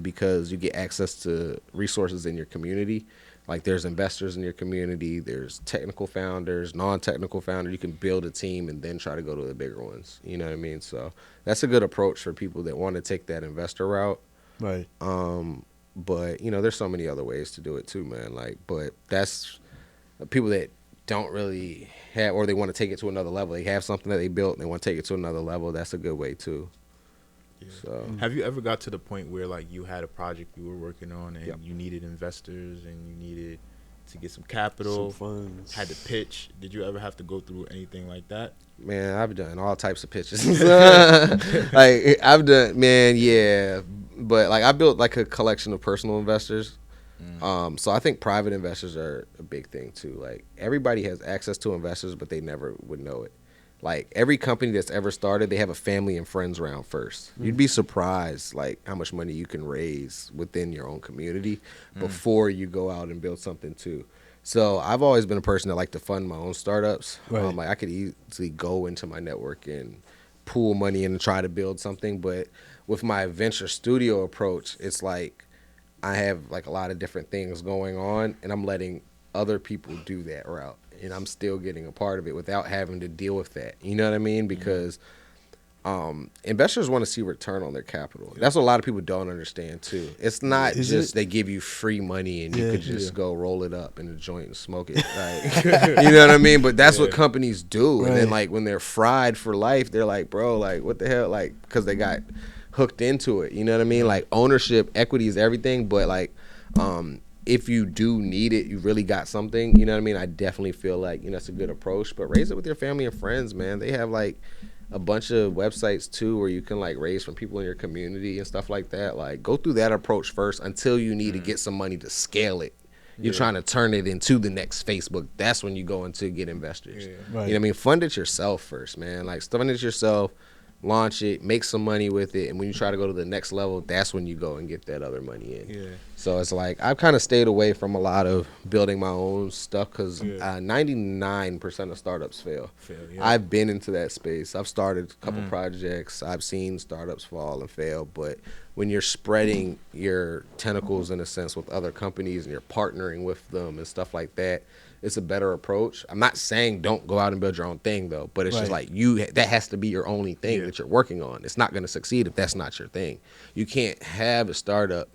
S1: because you get access to resources in your community. Like, there's investors in your community, there's technical founders, non-technical founders. You can build a team and then try to go to the bigger ones. You know what I mean? So that's a good approach for people that want to take that investor route.
S2: Right.
S1: But, you know, there's so many other ways to do it too, man. Like, but that's people that don't really have, or they want to take it to another level. They have something that they built and they want to take it to another level. That's a good way too.
S3: Yeah.
S1: So,
S3: have you ever got to the point where, like, you had a project you were working on and you needed investors and you needed to get some capital,
S2: some funds,
S3: had to pitch? Did you ever have to go through anything like that?
S1: Man, I've done all types of pitches. Like, I've done, man, yeah. But, like, I built, like, a collection of personal investors. So I think private investors are a big thing too. Like, everybody has access to investors, but they never would know it. Like, every company that's ever started, they have a family and friends round first. You'd be surprised, like, how much money you can raise within your own community before you go out and build something too. So I've always been a person that like to fund my own startups.
S2: Right.
S1: Like, I could easily go into my network and pool money in and try to build something. But with my venture studio approach, it's like I have, like, a lot of different things going on, and I'm letting other people do that route, and I'm still getting a part of it without having to deal with that. You know what I mean? Because investors want to see return on their capital. That's what a lot of people don't understand too. It's not they give you free money and you could just go roll it up in a joint and smoke it. Like, you know what I mean? But that's what companies do. Right. And then, like, when they're fried for life, they're like, bro, like, what the hell? Like, because they got hooked into it. You know what I mean? Like ownership, equity is everything, but like if you do need it, you really got something, you know what I mean? I definitely feel like, that's a good approach, but raise it with your family and friends, man. They have like a bunch of websites too where you can like raise from people in your community and stuff like that. Like go through that approach first until you need to get some money to scale it. You're trying to turn it into the next Facebook. That's when you go into get investors.
S2: Right.
S1: You know what I mean? Fund it yourself first, man. Like fund it yourself, launch it, make some money with it, and when you try to go to the next level, that's when you go and get that other money in.
S3: Yeah.
S1: So it's like I've kind of stayed away from a lot of building my own stuff because 99% of startups fail.
S3: Yeah.
S1: I've been into that space. I've started a couple projects. I've seen startups fall and fail, but when you're spreading your tentacles in a sense with other companies and you're partnering with them and stuff like that, it's a better approach. I'm not saying don't go out and build your own thing though, but it's just like that has to be your only thing that you're working on. It's not going to succeed if that's not your thing. You can't have a startup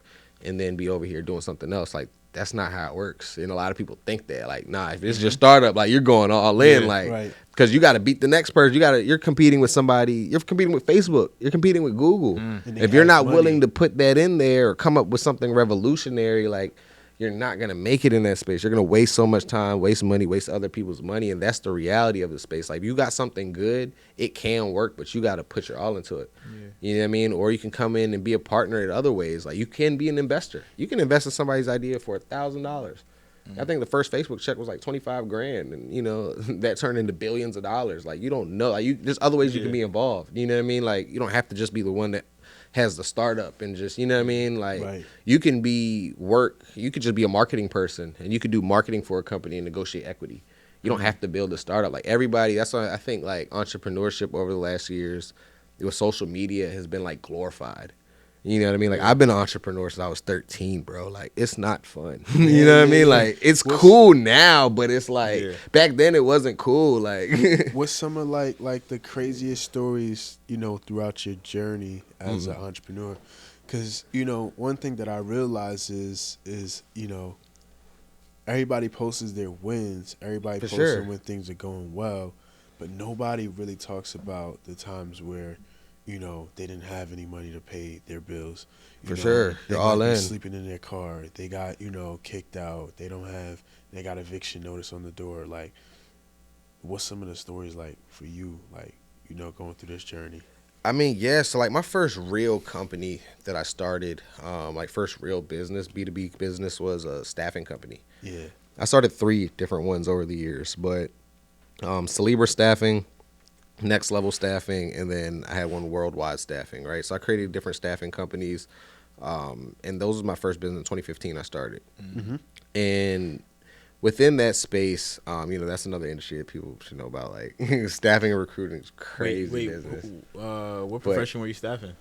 S1: and then be over here doing something else. Like that's not how it works. And a lot of people think that like, nah, if it's your startup, like you're going all in, like, because you got to beat the next person. You're competing with somebody. You're competing with Facebook. You're competing with Google. If you're not willing to put that in there or come up with something revolutionary, like you're not going to make it in that space. You're going to waste so much time, waste money, waste other people's money. And that's the reality of the space. Like if you got something good, it can work, but you got to put your all into it. You know what I mean? Or you can come in and be a partner in other ways. Like you can be an investor. You can invest in somebody's idea for $1,000. I think the first Facebook check was like $25,000, and that turned into billions of dollars. Like you don't know. Like there's other ways you can be involved. You know what I mean? Like you don't have to just be the one that has the startup and just, you know what I mean? Like you can you could just be a marketing person and you could do marketing for a company and negotiate equity. You don't have to build a startup. Like everybody, that's why I think like entrepreneurship over the last years with social media has been like glorified. You know what I mean? Like I've been an entrepreneur since I was 13, bro. Like it's not fun. You know what I mean? Like it's cool now, but it's like back then it wasn't cool. Like
S2: what's some of like the craziest stories, throughout your journey as an entrepreneur? Because, one thing that I realize is everybody posts their wins. Everybody posts when things are going well, but nobody really talks about the times where they didn't have any money to pay their bills.
S1: They're all in.
S2: Sleeping in their car. They got, kicked out. They got eviction notice on the door. Like, what's some of the stories like for you, like, going through this journey?
S1: I mean, so like my first real company that I started, like first real business, B2B business, was a staffing company.
S2: Yeah.
S1: I started 3 different ones over the years, but Celebra Staffing, Next Level Staffing, and then I had one Worldwide Staffing, right? So I created different staffing companies, and those was my first business in 2015 I started. And within that space, that's another industry that people should know about. Like staffing and recruiting is crazy business.
S3: What profession were you staffing?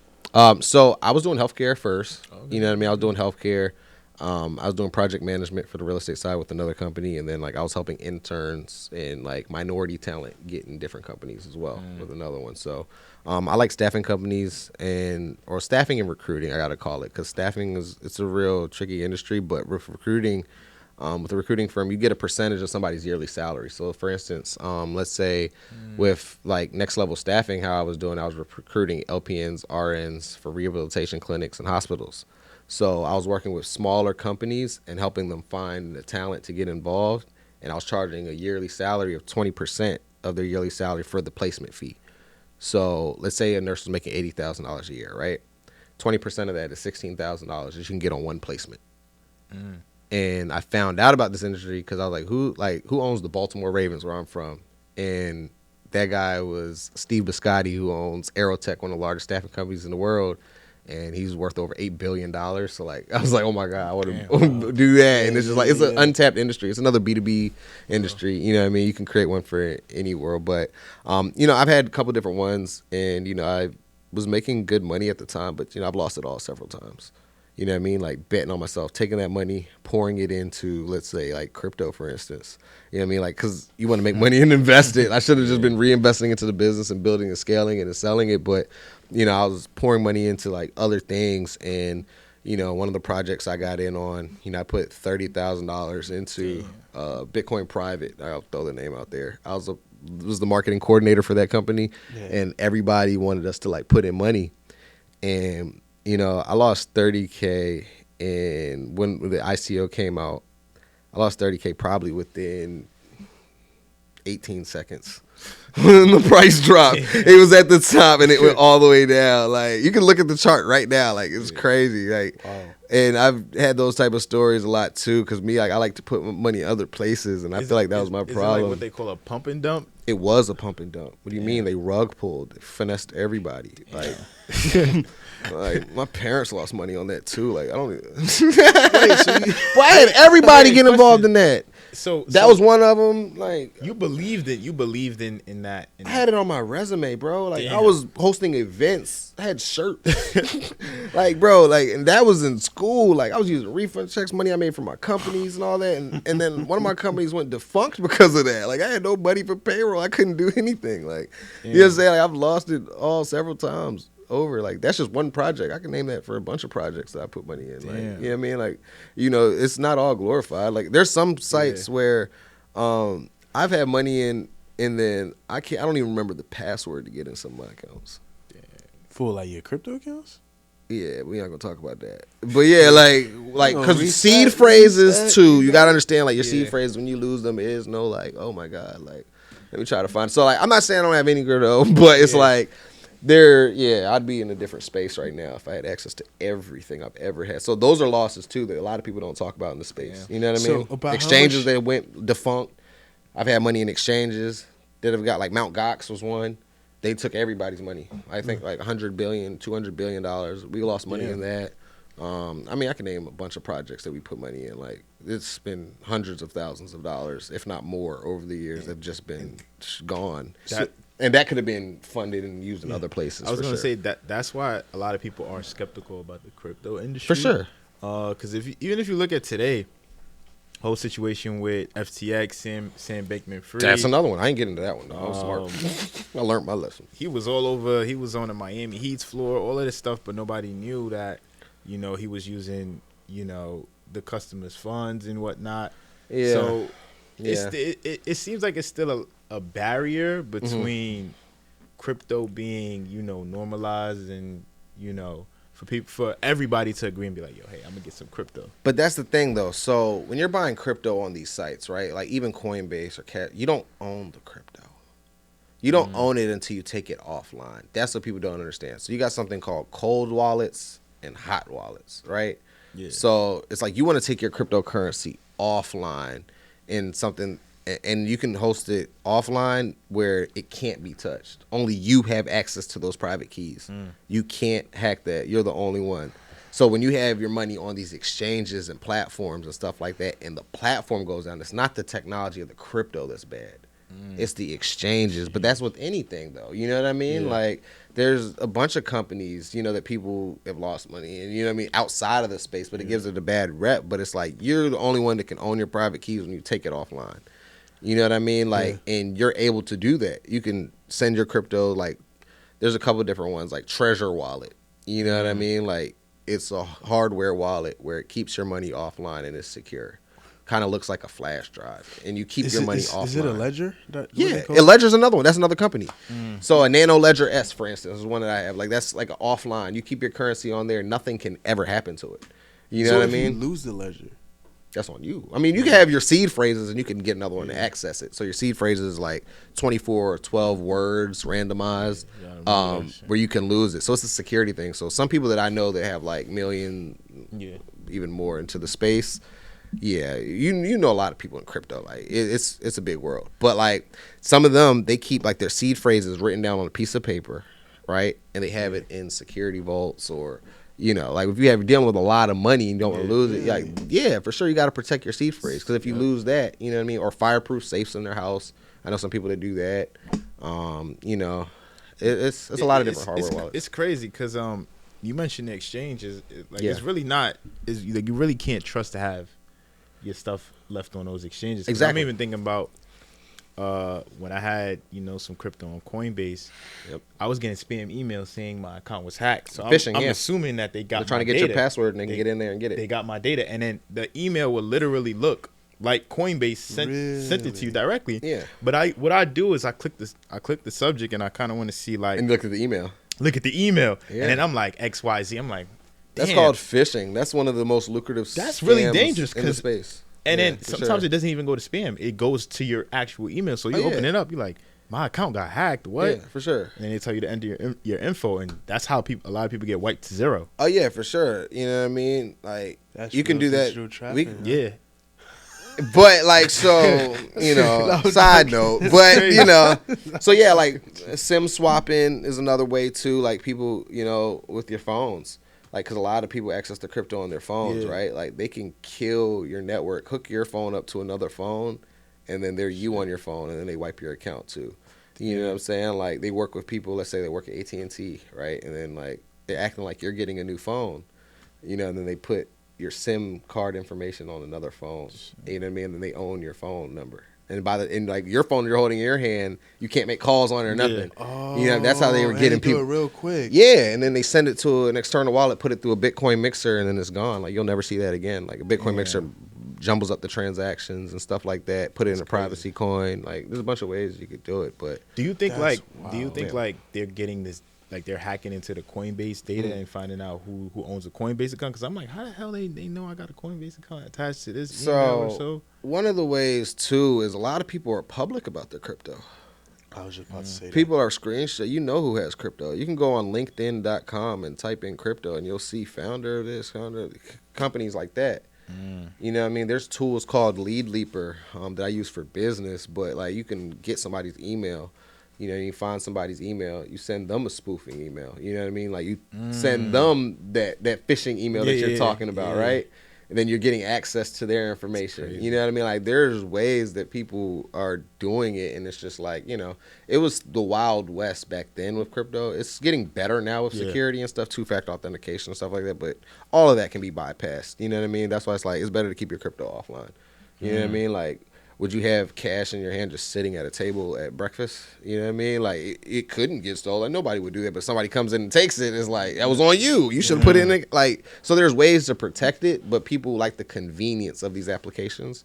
S1: So I was doing healthcare first. You know what I mean? I was doing healthcare. I was doing project management for the real estate side with another company, and then like I was helping interns and like minority talent get in different companies as well with another one. So I like staffing companies or staffing and recruiting, I gotta call it, because staffing it's a real tricky industry. But with recruiting, with a recruiting firm, you get a percentage of somebody's yearly salary. So for instance, let's say with like Next Level Staffing, how I was doing, I was recruiting LPNs, RNs for rehabilitation clinics and hospitals. So I was working with smaller companies and helping them find the talent to get involved. And I was charging a yearly salary of 20% of their yearly salary for the placement fee. So let's say a nurse was making $80,000 a year, right? 20% of that is $16,000 that you can get on one placement. And I found out about this industry because I was like, who owns the Baltimore Ravens where I'm from? And that guy was Steve Biscotti, who owns Aerotech, one of the largest staffing companies in the world. And he's worth over $8 billion. So like, I was like, oh my God, I want to do that. And it's just like, it's an untapped industry. It's another B2B industry. You know what I mean? You can create one for any world. But, I've had a couple different ones, and, I was making good money at the time, but, I've lost it all several times. You know what I mean? Like betting on myself, taking that money, pouring it into, let's say, like crypto, for instance. You know what I mean? Like, because you want to make money and invest it. I should have just been reinvesting into the business and building and scaling it and selling it. But, I was pouring money into like other things. And, one of the projects I got in on, I put $30,000 into Bitcoin Private. I'll throw the name out there. I was the marketing coordinator for that company, and everybody wanted us to like put in money. and you know, I lost 30K, and when the ICO came out, I lost 30K probably within 18 seconds. When the price dropped, it was at the top and it went all the way down. Like, you can look at the chart right now. Like, it's crazy. Like, wow. And I've had those type of stories a lot too, because me, like, I like to put money in other places, and I feel like that was my problem. Is it like
S3: what they call a pump and dump?
S1: It was a pump and dump. What do you mean? They rug pulled, they finessed everybody. Like, like, my parents lost money on that too. Like, I don't. Well, I had everybody get involved in that.
S3: So
S1: that was one of them. Like,
S3: you believed in that.
S1: I had it on my resume, bro. Like, I was hosting events. I had shirts. Like, bro, like, and that was in school. Like, I was using refund checks, money I made from my companies and all that. And then one of my companies went defunct because of that. Like, I had no money for payroll. I couldn't do anything. Like, you know what I'm saying? Like, I've lost it all several times over. Like, that's just one project. I can name that for a bunch of projects that I put money in. Like, you know what I mean? Like, you know, it's not all glorified. Like, there's some sites where I've had money in, and then I don't even remember the password to get in some of my accounts.
S2: For like your crypto accounts?
S1: Yeah, we ain't gonna talk about that. But yeah, like, because seed phrases too, you gotta understand, like, your seed phrases, when you lose them, is no, like, oh my God, like, let me try to find. So, like, I'm not saying I don't have any crypto, but it's like, I'd be in a different space right now if I had access to everything I've ever had. So those are losses too that a lot of people don't talk about in the space. You know what I mean? Exchanges that went defunct. I've had money in exchanges that have got, like, Mt. Gox was one. They took everybody's money. I think like $100 billion, $200 billion. We lost money in that. I mean, I can name a bunch of projects that we put money in. Like, it's been hundreds of thousands of dollars, if not more, over the years that have just been gone. And that could have been funded and used in other places.
S3: I was going to say that's why a lot of people are skeptical about the crypto industry.
S1: For sure.
S3: Because even if you look at today, whole situation with FTX, Sam Bankman-Fried.
S1: That's another one. I ain't getting into that one, though. I was smart. I learned my lesson.
S3: He was all over. He was on the Miami Heat's floor, all of this stuff, but nobody knew that, you know, he was using, you know, the customers' funds and whatnot. Yeah. So it seems like it's still a barrier between crypto being, you know, normalized and, you know, for everybody to agree and be like, yo, hey, I'm gonna get some crypto.
S1: But that's the thing, though. So when you're buying crypto on these sites, right? Like, even Coinbase or Cat, you don't own the crypto. You don't own it until you take it offline. That's what people don't understand. So you got something called cold wallets and hot wallets, right? Yeah. So it's like you want to take your cryptocurrency offline in something, and you can host it offline where it can't be touched. Only you have access to those private keys. You can't hack that. You're the only one. So when you have your money on these exchanges and platforms and stuff like that, and the platform goes down, it's not the technology of the crypto that's bad. It's the exchanges. But that's with anything, though. You know what I mean? Yeah. Like, there's a bunch of companies, you know, that people have lost money in, you know what I mean, outside of the space, but it gives it a bad rep. But it's like, you're the only one that can own your private keys when you take it offline. You know what I mean? Like, and you're able to do that. You can send your crypto, like, there's a couple of different ones, like Treasure Wallet. You know what I mean? Like, it's a hardware wallet where it keeps your money offline and it's secure. Kind of looks like a flash drive, and you keep your money offline.
S2: Is it a Ledger?
S1: Yeah, a Ledger's another one. That's another company. So a Nano Ledger S, for instance, is one that I have. Like, that's like an offline. You keep your currency on there. Nothing can ever happen to it. You know what I mean?
S2: So if you lose the Ledger,
S1: that's on you. I mean, you can have your seed phrases, and you can get another one to access it. So your seed phrases is like 24 or 12 words randomized, where you can lose it. So it's a security thing. So some people that I know that have like million, even more into the space. Yeah, you know a lot of people in crypto. Like, it's a big world. But like, some of them, they keep like their seed phrases written down on a piece of paper, right? And they have it in security vaults, or, you know, like, if you have dealing with a lot of money and you don't want to lose it, like, for sure you got to protect your seed phrase, because if you lose that, you know what I mean, or fireproof safes in their house. I know some people that do that. You know, it's a lot of different hardware wallets.
S3: It's crazy because you mentioned the exchanges. It's really not. It's like, you really can't trust to have your stuff left on those exchanges.
S1: Exactly.
S3: I'm even thinking about when I had, you know, some crypto on Coinbase. I was getting spam emails saying my account was hacked. So I'm assuming that they're trying
S1: to get your password and they can get in there and get it.
S3: They got my data, and then the email would literally look like Coinbase sent it to you directly.
S1: Yeah.
S3: But what I do is I click the subject, and I kind of want to see, like,
S1: and look at the email.
S3: look at the email,
S1: Yeah.
S3: and then I'm like XYZ. I'm like,
S1: That's
S3: damn.
S1: called phishing. That's one of the most lucrative.
S3: That's really
S1: scams
S3: dangerous
S1: in the space.
S3: And
S1: Yeah,
S3: then
S1: for
S3: sometimes
S1: sure.
S3: it doesn't even go to spam. It goes to your actual email. So you
S1: Oh,
S3: open
S1: yeah.
S3: it up, you're like, my account got hacked. What?
S1: Yeah, for sure.
S3: And then they tell you to enter your info, and that's how a lot of people get wiped to zero.
S1: Oh yeah, for sure. You know what I mean? Like
S2: That's
S1: you can
S2: real
S1: do
S2: digital
S1: that.
S2: trapping,
S3: Yeah.
S1: But like, so you know, side note, but you know, so yeah, like SIM swapping is another way too. Like people, you know, with your phones, like because a lot of people access the crypto on their phones,
S3: Yeah.
S1: right? Like they can kill your network, hook your phone up to another phone, and then they're you on your phone, and then they wipe your account too. You know what I'm saying? Like they work with people. Let's say they work at AT&T, right? And then like they're acting like you're getting a new phone, you know, and then they put your SIM card information on another phone. You know what I mean? And they own your phone number. And like your phone you're holding in your hand, you can't make calls on it or nothing.
S2: Oh,
S1: You know, that's how they were
S2: and
S1: getting
S2: do it
S1: people
S2: real quick.
S1: Yeah, and then they send it to an external wallet, put it through a Bitcoin mixer, and then it's gone. Like you'll never see that again. Like a Bitcoin mixer jumbles up the transactions and stuff like that. Put it in a privacy coin. Like there's a bunch of ways you could do it, but
S3: Do you think
S2: That's
S3: like
S2: wild.
S3: they're getting this, like they're hacking into the Coinbase data and finding out who owns a Coinbase account? Because I'm like, how the hell they know I got a Coinbase account attached to this email or so?
S1: One of the ways too is a lot of people are public about their crypto.
S2: I was just about to say
S1: People are screenshot. You know who has crypto. You can go on LinkedIn.com and type in crypto, and you'll see founder of this, founder of companies like that. You know what I mean? There's tools called Lead Leaper that I use for business, but like you can get somebody's email. You know, you find somebody's email, you send them a spoofing email. You know what I mean? Like you send them that phishing email that you're talking about, right? And then you're getting access to their information. You know what I mean? Like there's ways that people are doing it, and it's just like, you know, it was the Wild West back then with crypto. It's getting better now with security and stuff, two-factor authentication and stuff like that, but all of that can be bypassed. You know what I mean? That's why it's like it's better to keep your crypto offline. You know what I mean? Like, would you have cash in your hand just sitting at a table at breakfast? You know what I mean? Like, it couldn't get stolen. Nobody would do that. But somebody comes in and takes it. It's like, that was on you. You should have put it in it. Like, so there's ways to protect it, but people like the convenience of these applications,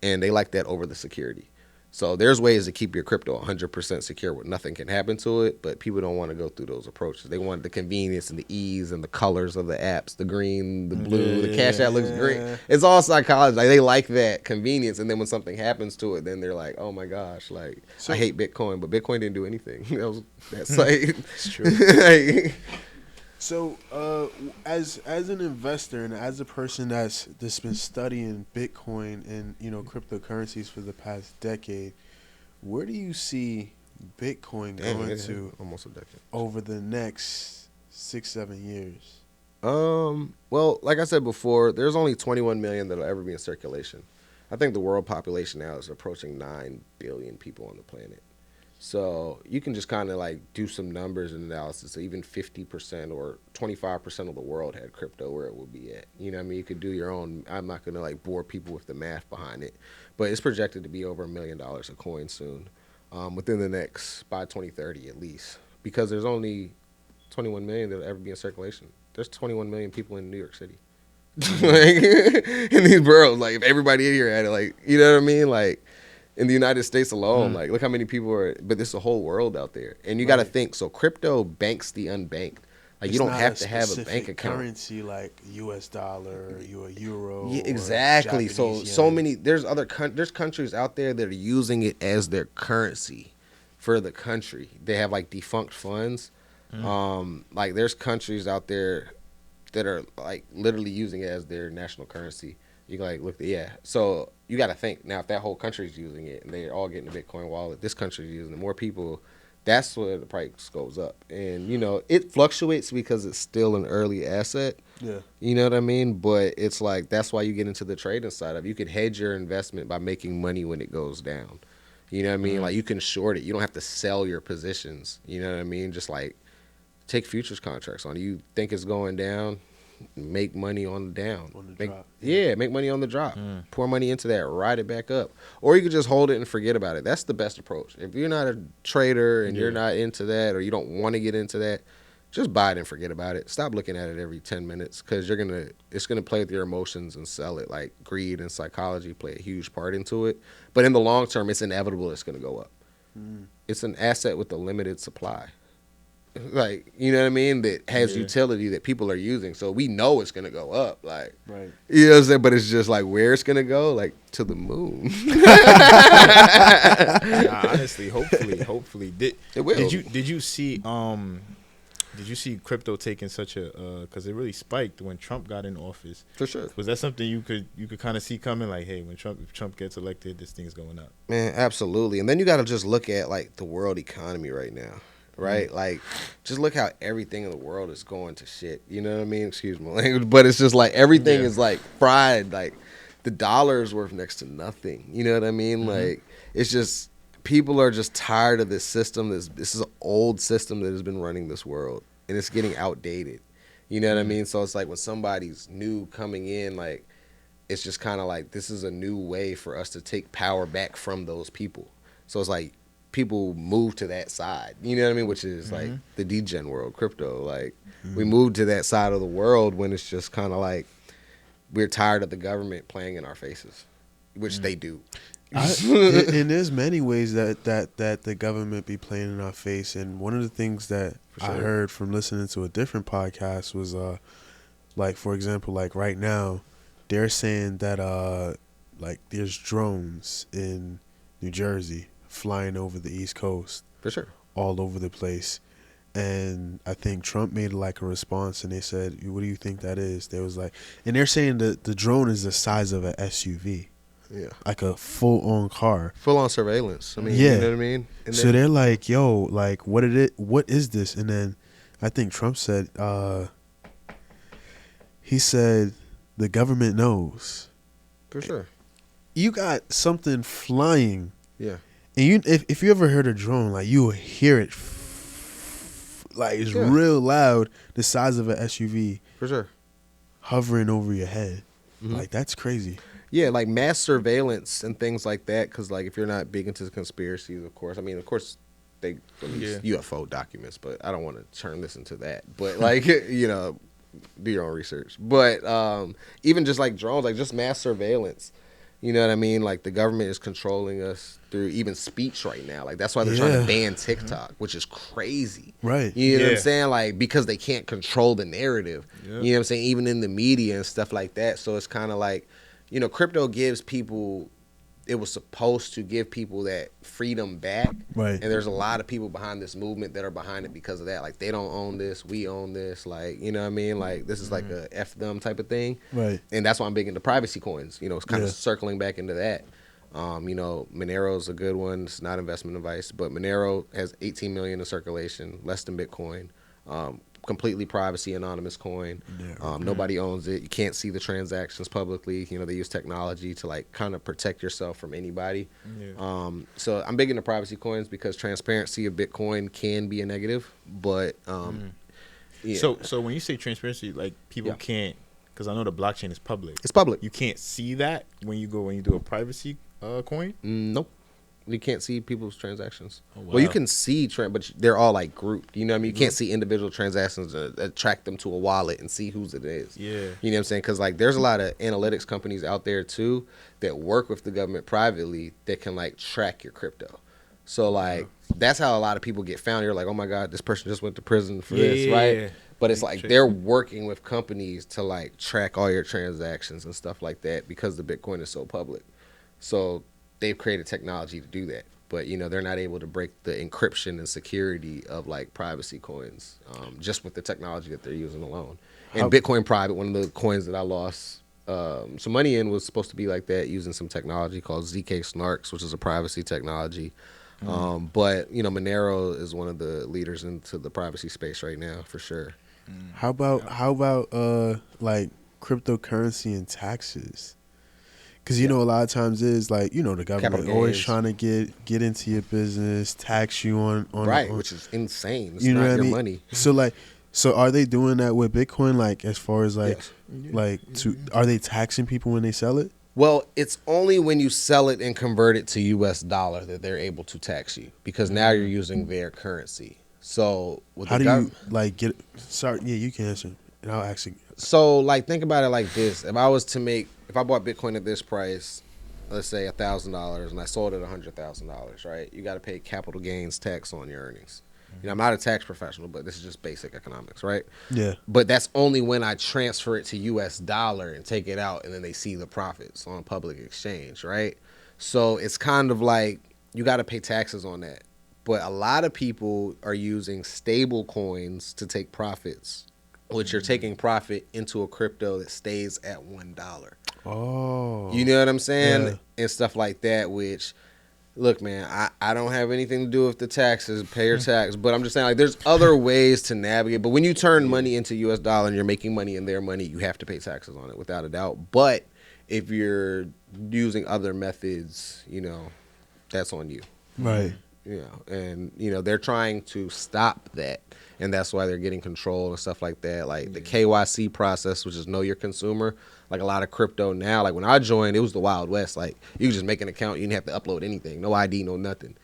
S1: and they like that over the security. So there's ways to keep your crypto 100% secure where nothing can happen to it, but people don't want to go through those approaches. They want the convenience and the ease and the colors of the apps, the green, the blue, the Cash App looks green. It's all psychology. Like they like that convenience, and then when something happens to it, then they're like, "Oh my gosh, like I hate Bitcoin," but Bitcoin didn't do anything. That's like
S3: It's true.
S1: like,
S2: So, as an investor and as a person that's been studying Bitcoin and cryptocurrencies for the past decade, where do you see Bitcoin going to
S1: almost a decade
S2: over the next 6-7 years?
S1: Well, like I said before, there's only 21 million that'll ever be in circulation. I think the world population now is approaching 9 billion people on the planet. So you can just kind of like do some numbers and analysis. So even 50% or 25% of the world had crypto, where it would be at. You know what I mean? You could do your own. I'm not going to like bore people with the math behind it, but it's projected to be over $1 million a coin soon, within the next, by 2030 at least, because there's only 21 million that'll ever be in circulation. There's 21 million people in New York City. Like in these boroughs, like if everybody in here had it, like, you know what I mean? Like, in the United States alone, like look how many people are, but there's a whole world out there. And you got to think, so crypto banks the unbanked. Like
S2: It's
S1: you don't
S2: not
S1: have
S2: a
S1: to have a
S2: specific
S1: bank account.
S2: currency like US dollar, or euro.
S1: Yeah,
S2: or
S1: exactly. So
S2: Japanese
S1: so
S2: yen.
S1: many there's countries out there that are using it as their currency for the country. They have like defunct funds. Like there's countries out there that are like literally using it as their national currency. You can like look so you got to think now, if that whole country is using it and they're all getting a Bitcoin wallet, this country is using it, more people, that's where the price goes up. And you know, it fluctuates because it's still an early asset.
S2: Yeah.
S1: You know what I mean? But it's like that's why you get into the trading side of it. You could hedge your investment by making money when it goes down. You know what I mean? Like you can short it. You don't have to sell your positions. You know what I mean? Just like take futures contracts on it. You think it's going down, make money on the down.
S2: On the drop.
S1: Yeah, make money on the drop. Pour money into that, ride it back up. Or you could just hold it and forget about it. That's the best approach. If you're not a trader and you're not into that, or you don't want to get into that, just buy it and forget about it. Stop looking at it every 10 minutes, because it's gonna play with your emotions and sell it. Like greed and psychology play a huge part into it. But in the long term, it's inevitable it's gonna go up. It's an asset with a limited supply. like, you know what I mean, that has
S3: Yeah.
S1: utility that people are using. So we know it's gonna go up, like,
S2: Right.
S1: you know what I'm saying. But it's just like where it's gonna go, like to the moon.
S3: Nah, honestly, hopefully.
S1: It will.
S3: Did you see crypto taking such a because it really spiked when Trump got in office?
S1: For sure.
S3: Was that something you could kind of see coming? Like, hey, if Trump gets elected, this thing's going up.
S1: Man, absolutely. And then you got to just look at like the world economy right now, right? Like, just look how everything in the world is going to shit. You know what I mean? Excuse my language, but it's just like everything is like fried. Like, the dollar is worth next to nothing. You know what I mean? Like, it's just people are just tired of this system. This is an old system that has been running this world, and it's getting outdated. You know what I mean? So it's like when somebody's new coming in, like, it's just kind of like this is a new way for us to take power back from those people. So it's like people move to that side, you know what I mean? Which is like the degen world, crypto. Like we move to that side of the world when it's just kind of like we're tired of the government playing in our faces, which they do.
S2: And there's many ways that the government be playing in our face. And one of the things that I heard from listening to a different podcast was, like, for example, like right now, they're saying that like there's drones in New Jersey flying over the East Coast,
S1: For sure.
S2: all over the place. And I think Trump made like a response, and they said, "What do you think that is?" They was like, and they're saying that the drone is the size of an SUV,
S1: Yeah.
S2: like a full-on car.
S1: Full on surveillance. I mean,
S2: Yeah.
S1: you know what I mean? And
S2: So they're like, "Yo, like, what is this?" And then I think Trump said, he said, "The government knows."
S1: for sure.
S2: You got something flying,
S1: Yeah.
S2: and you if you ever heard a drone, like you will hear it, like it's real loud, the size of an SUV
S1: For sure.
S2: hovering over your head. Like that's crazy.
S1: Yeah, like mass surveillance and things like that. Because like if you're not big into the conspiracies, of course. I mean, of course, they release UFO documents, but I don't want to turn this into that. But like, you know, do your own research. But even just like drones, like just mass surveillance. You know what I mean? Like the government is controlling us through even speech right now. Like that's why they're trying to ban TikTok, which is crazy.
S2: Right.
S1: You know what I'm saying? Like because they can't control the narrative. You know what I'm saying? Even in the media and stuff like that. So it's kind of like, you know, crypto gives people, it was supposed to give people that freedom back.
S2: Right.
S1: And there's a lot of people behind this movement that are behind it because of that. Like they don't own this, we own this. Like, you know what I mean? Like this is like a F them type of thing.
S2: Right.
S1: And that's why I'm big into privacy coins. You know, it's kind of circling back into that. You know, Monero is a good one. It's not investment advice, but Monero has 18 million in circulation, less than Bitcoin. Completely privacy anonymous coin. Nobody owns it. You can't see the transactions publicly. You know, they use technology to like kind of protect yourself from anybody. So I'm big into privacy coins because transparency of Bitcoin can be a negative, but yeah.
S3: So when you say transparency, like people can't, because I know the blockchain is public.
S1: It's public.
S3: You can't see that when you do a privacy coin.
S1: Nope. You can't see people's transactions.
S3: Oh, wow.
S1: Well, you can see, but they're all like grouped. You know what I mean? You can't see individual transactions, track them to a wallet and see whose it is.
S3: Yeah.
S1: You know what I'm saying? Because like there's a lot of analytics companies out there too that work with the government privately that can like track your crypto. So like that's how a lot of people get found. You're like, oh my God, this person just went to prison for this, right? But it's like they're working with companies to like track all your transactions and stuff like that because the Bitcoin is so public. So they've created technology to do that, but you know they're not able to break the encryption and security of like privacy coins just with the technology that they're using alone. And Bitcoin Private, one of the coins that I lost some money in, was supposed to be like that, using some technology called ZK Snarks, which is a privacy technology. But you know, Monero is one of the leaders into the privacy space right now for sure.
S2: How about like cryptocurrency and taxes? Because you know a lot of times is like, you know, the government always trying to get into your business, tax you on
S1: right, which is insane. It's
S2: you know
S1: not
S2: what
S1: your
S2: I mean?
S1: money.
S2: So are they doing that with Bitcoin? Like as far as like
S1: Yes.
S2: are they taxing people when they sell it?
S1: Well, it's only when you sell it and convert it to US dollar that they're able to tax you, because now you're using their currency. So with
S2: How do you like get? Sorry, yeah, you can answer, and I'll actually.
S1: So like think about it like this: if I bought Bitcoin at this price, let's say $1,000, and I sold it $100,000, right? You got to pay capital gains tax on your earnings. You know, I'm not a tax professional, but this is just basic economics, right?
S2: Yeah.
S1: But that's only when I transfer it to US dollar and take it out, and then they see the profits on public exchange, right? So it's kind of like you got to pay taxes on that. But a lot of people are using stable coins to take profits, which are taking profit into a crypto that stays at $1.
S2: Oh.
S1: You know what I'm saying?
S2: Yeah.
S1: And stuff like that, which, look, man, I don't have anything to do with the taxes, pay your tax, but I'm just saying, like, there's other ways to navigate. But when you turn money into US dollar and you're making money in their money, you have to pay taxes on it without a doubt. But if you're using other methods, you know, that's on you.
S2: Right.
S1: You know, and, you know, they're trying to stop that. And that's why they're getting control and stuff like that. Like the KYC process, which is know your consumer. Like a lot of crypto now, like when I joined, it was the Wild West. Like you could just make an account, you didn't have to upload anything, no ID, no nothing.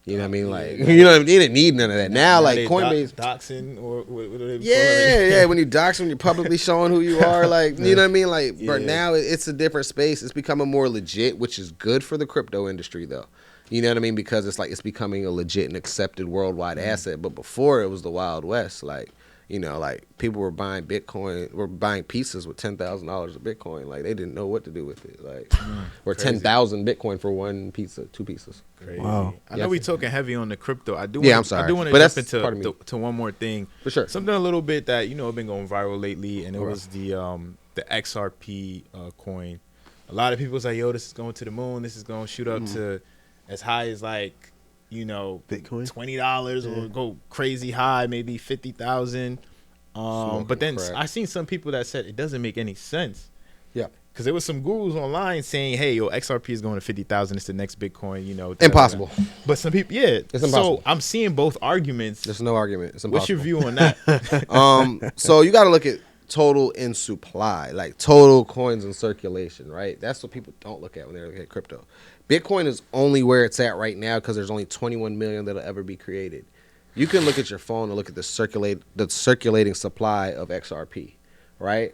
S1: You know what I mean? Like you know, what I mean? You didn't need none of that. Now like Coinbase,
S3: doxing or what do they
S1: yeah. When you dox, when you're publicly showing who you are, like you know what I mean? Like, but now it's a different space. It's becoming more legit, which is good for the crypto industry, though. You know what I mean? Because it's like it's becoming a legit and accepted worldwide asset. But before it was the Wild West, like. You know, like people were buying Bitcoin, were buying pieces with $10,000 of Bitcoin. Like they didn't know what to do with it. Like, or 10,000 Bitcoin for one pizza, two pieces.
S3: Crazy.
S2: Wow.
S3: I know we talking heavy on the crypto. I do.
S1: I'm sorry.
S3: I do want
S1: But
S3: to jump
S1: that's part of me.
S3: to one more thing.
S1: For sure.
S3: Something a little bit that been going viral lately, and it was the XRP coin. A lot of people say, "Yo, this is going to the moon. This is going to shoot up to as high as like."
S2: Bitcoin?
S3: $20 or go crazy high, maybe 50,000. But then I seen some people that said it doesn't make any sense.
S1: Yeah.
S3: Because there was some gurus online saying, hey, yo, XRP is going to 50,000. It's the next Bitcoin,
S1: Impossible.
S3: But some people, it's
S1: impossible.
S3: So I'm seeing both arguments.
S1: There's no argument. It's impossible.
S3: What's your view on that?
S1: So you got to look at total in supply, like total coins in circulation, right? That's what people don't look at when they look at crypto. Bitcoin is only where it's at right now because there's only 21 million that'll ever be created. You can look at your phone and look at the circulating supply of XRP, right?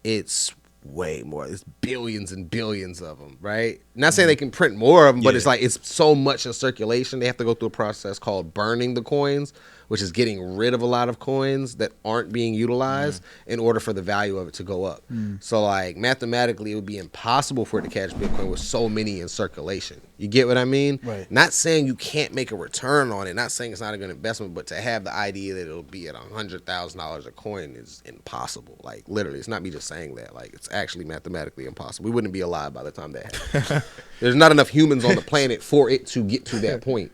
S1: It's way more. It's billions and billions of them, right? Not saying they can print more of them, but it's like it's so much in circulation. They have to go through a process called burning the coins, which is getting rid of a lot of coins that aren't being utilized in order for the value of it to go up. So like mathematically, it would be impossible for it to catch Bitcoin with so many in circulation. You get what I mean?
S2: Right.
S1: Not saying you can't make a return on it. Not saying it's not a good investment, but to have the idea that it'll be at $100,000 a coin is impossible. Like literally, it's not me just saying that. Like it's actually mathematically impossible. We wouldn't be alive by the time that happened. There's not enough humans on the planet for it to get to that point.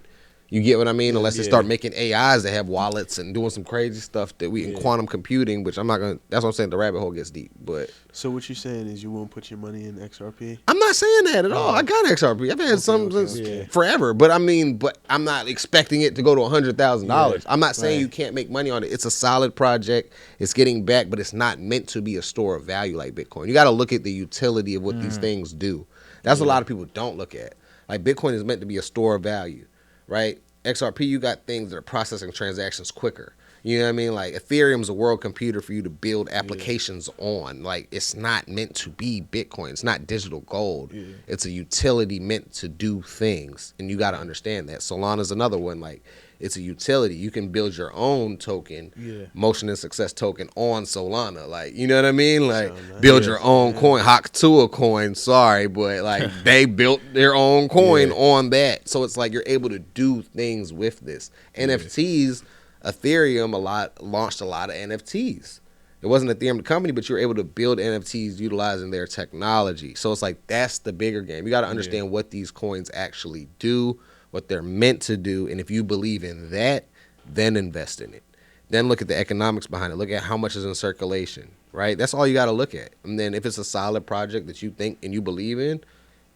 S1: You get what I mean? Unless they start making AIs that have wallets and doing some crazy stuff that we in quantum computing, which I'm not gonna. That's what I'm saying. The rabbit hole gets deep. But
S2: so what you're saying is you won't put your money in XRP?
S1: I'm not saying that at all. I got XRP. I've had some since forever. But I mean, but I'm not expecting it to go to $100,000. I'm not saying you can't make money on it. It's a solid project. It's getting back, but it's not meant to be a store of value like Bitcoin. You got to look at the utility of what these things do. That's what a lot of people don't look at. Like Bitcoin is meant to be a store of value. Right? XRP, you got things that are processing transactions quicker. You know what I mean? Like Ethereum's a world computer for you to build applications on. Like it's not meant to be Bitcoin. It's not digital gold. It's a utility meant to do things. And you got to understand that. Solana's another one. Like it's a utility. You can build your own token, motion and success token on Solana. Like, you know what I mean? Like build your own coin. Haktua coin, sorry, but like they built their own coin on that. So it's like you're able to do things with this. NFTs, Ethereum launched a lot of NFTs. It wasn't Ethereum the company, but you were able to build NFTs utilizing their technology. So it's like that's the bigger game. You got to understand what these coins actually do, what they're meant to do, and if you believe in that, then invest in it. Then look at the economics behind it. Look at how much is in circulation, right? That's all you got to look at. And then if it's a solid project that you think and you believe in,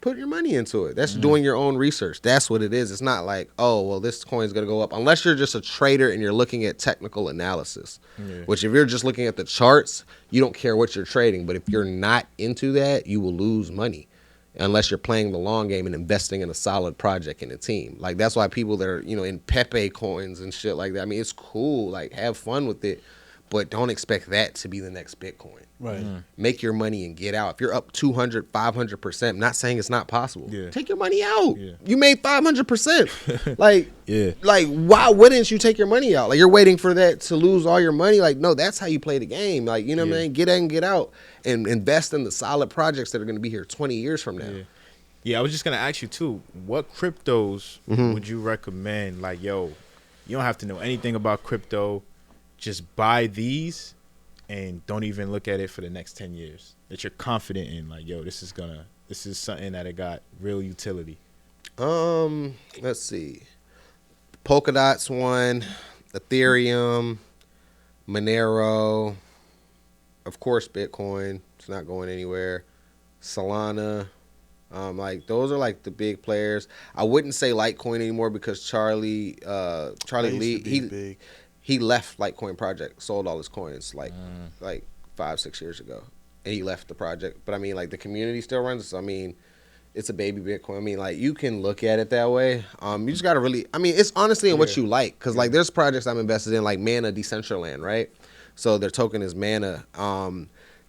S1: put your money into it. That's doing your own research. That's what it is. It's not like, oh, well, this coin's going to go up. Unless you're just a trader and you're looking at technical analysis, which if you're just looking at the charts, you don't care what you're trading. But if you're not into that, you will lose money unless you're playing the long game and investing in a solid project and a team. Like that's why people that are, in Pepe coins and shit like that, I mean, it's cool. Like have fun with it. but don't expect that to be the next Bitcoin.
S2: Right.
S1: Make your money and get out. If you're up 200, 500%, I'm not saying it's not possible.
S3: Yeah.
S1: Take your money out.
S3: Yeah.
S1: You made 500%. Like,
S3: Yeah.
S1: like, why wouldn't you take your money out? Like, you're waiting for that to lose all your money. Like, no, that's how you play the game. Like, you know what I mean? Get in and get out and invest in the solid projects that are going to be here 20 years from now.
S3: Yeah, I was just going to ask you, too, what cryptos would you recommend? Like, yo, you don't have to know anything about crypto. Just buy these and don't even look at it for the next 10 years that you're confident in. Like, yo, this is something that it got real utility.
S1: Let's see. Polkadot's one, Ethereum, Monero, of course, Bitcoin. It's not going anywhere. Solana. Like those are like the big players. I wouldn't say Litecoin anymore because Charlie Lee, he left Litecoin project, sold all his coins like 5-6 years ago, and he left the project. But I mean, like the community still runs. So I mean, it's a baby Bitcoin. I mean, like you can look at it that way. You just gotta really. I mean, it's honestly in what you like, because like there's projects I'm invested in, like Mana Decentraland, right? So their token is Mana.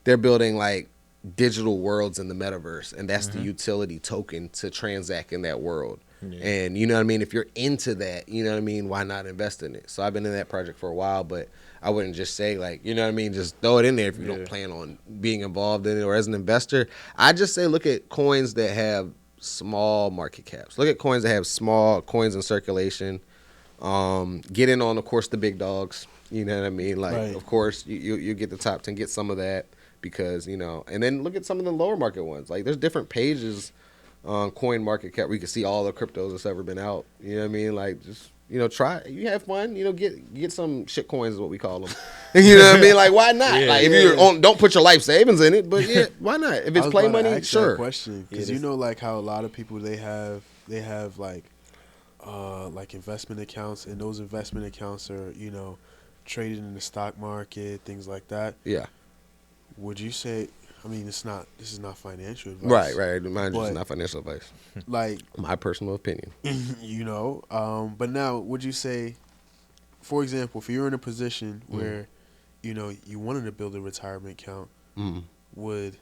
S1: They're building like digital worlds in the metaverse, and that's the utility token to transact in that world. And you know what I mean, if you're into that, you know what I mean, why not invest in it? So I've been in that project for a while, but I wouldn't just say like, you know what I mean, just throw it in there if you don't plan on being involved in it. Or as an investor, I just say look at coins that have small market caps. Look at coins that have small coins in circulation. Get in on, of course, the big dogs. You know what I mean? Like, of course, you get the top 10, get some of that. Because, you know, and then look at some of the lower market ones. Like, there's different pages on Coin Market Cap where you can see all the cryptos that's ever been out. You know what I mean? Like, just, you know, try. You have fun. You know, get some shit coins is what we call them. You know what I mean? Like, why not? Like, if you're on, don't put your life savings in it, but yeah, why not? If it's play money, sure.
S2: Question, because you know, like how a lot of people they have like investment accounts, and those investment accounts are, you know, traded in the stock market, things like that.
S1: Yeah.
S2: Would you say? I mean, this is not financial advice.
S1: Right. Mine is not financial advice.
S2: Like
S1: my personal opinion.
S2: You know, but now, would you say, for example, if you're in a position where, you know, you wanted to build a retirement account, would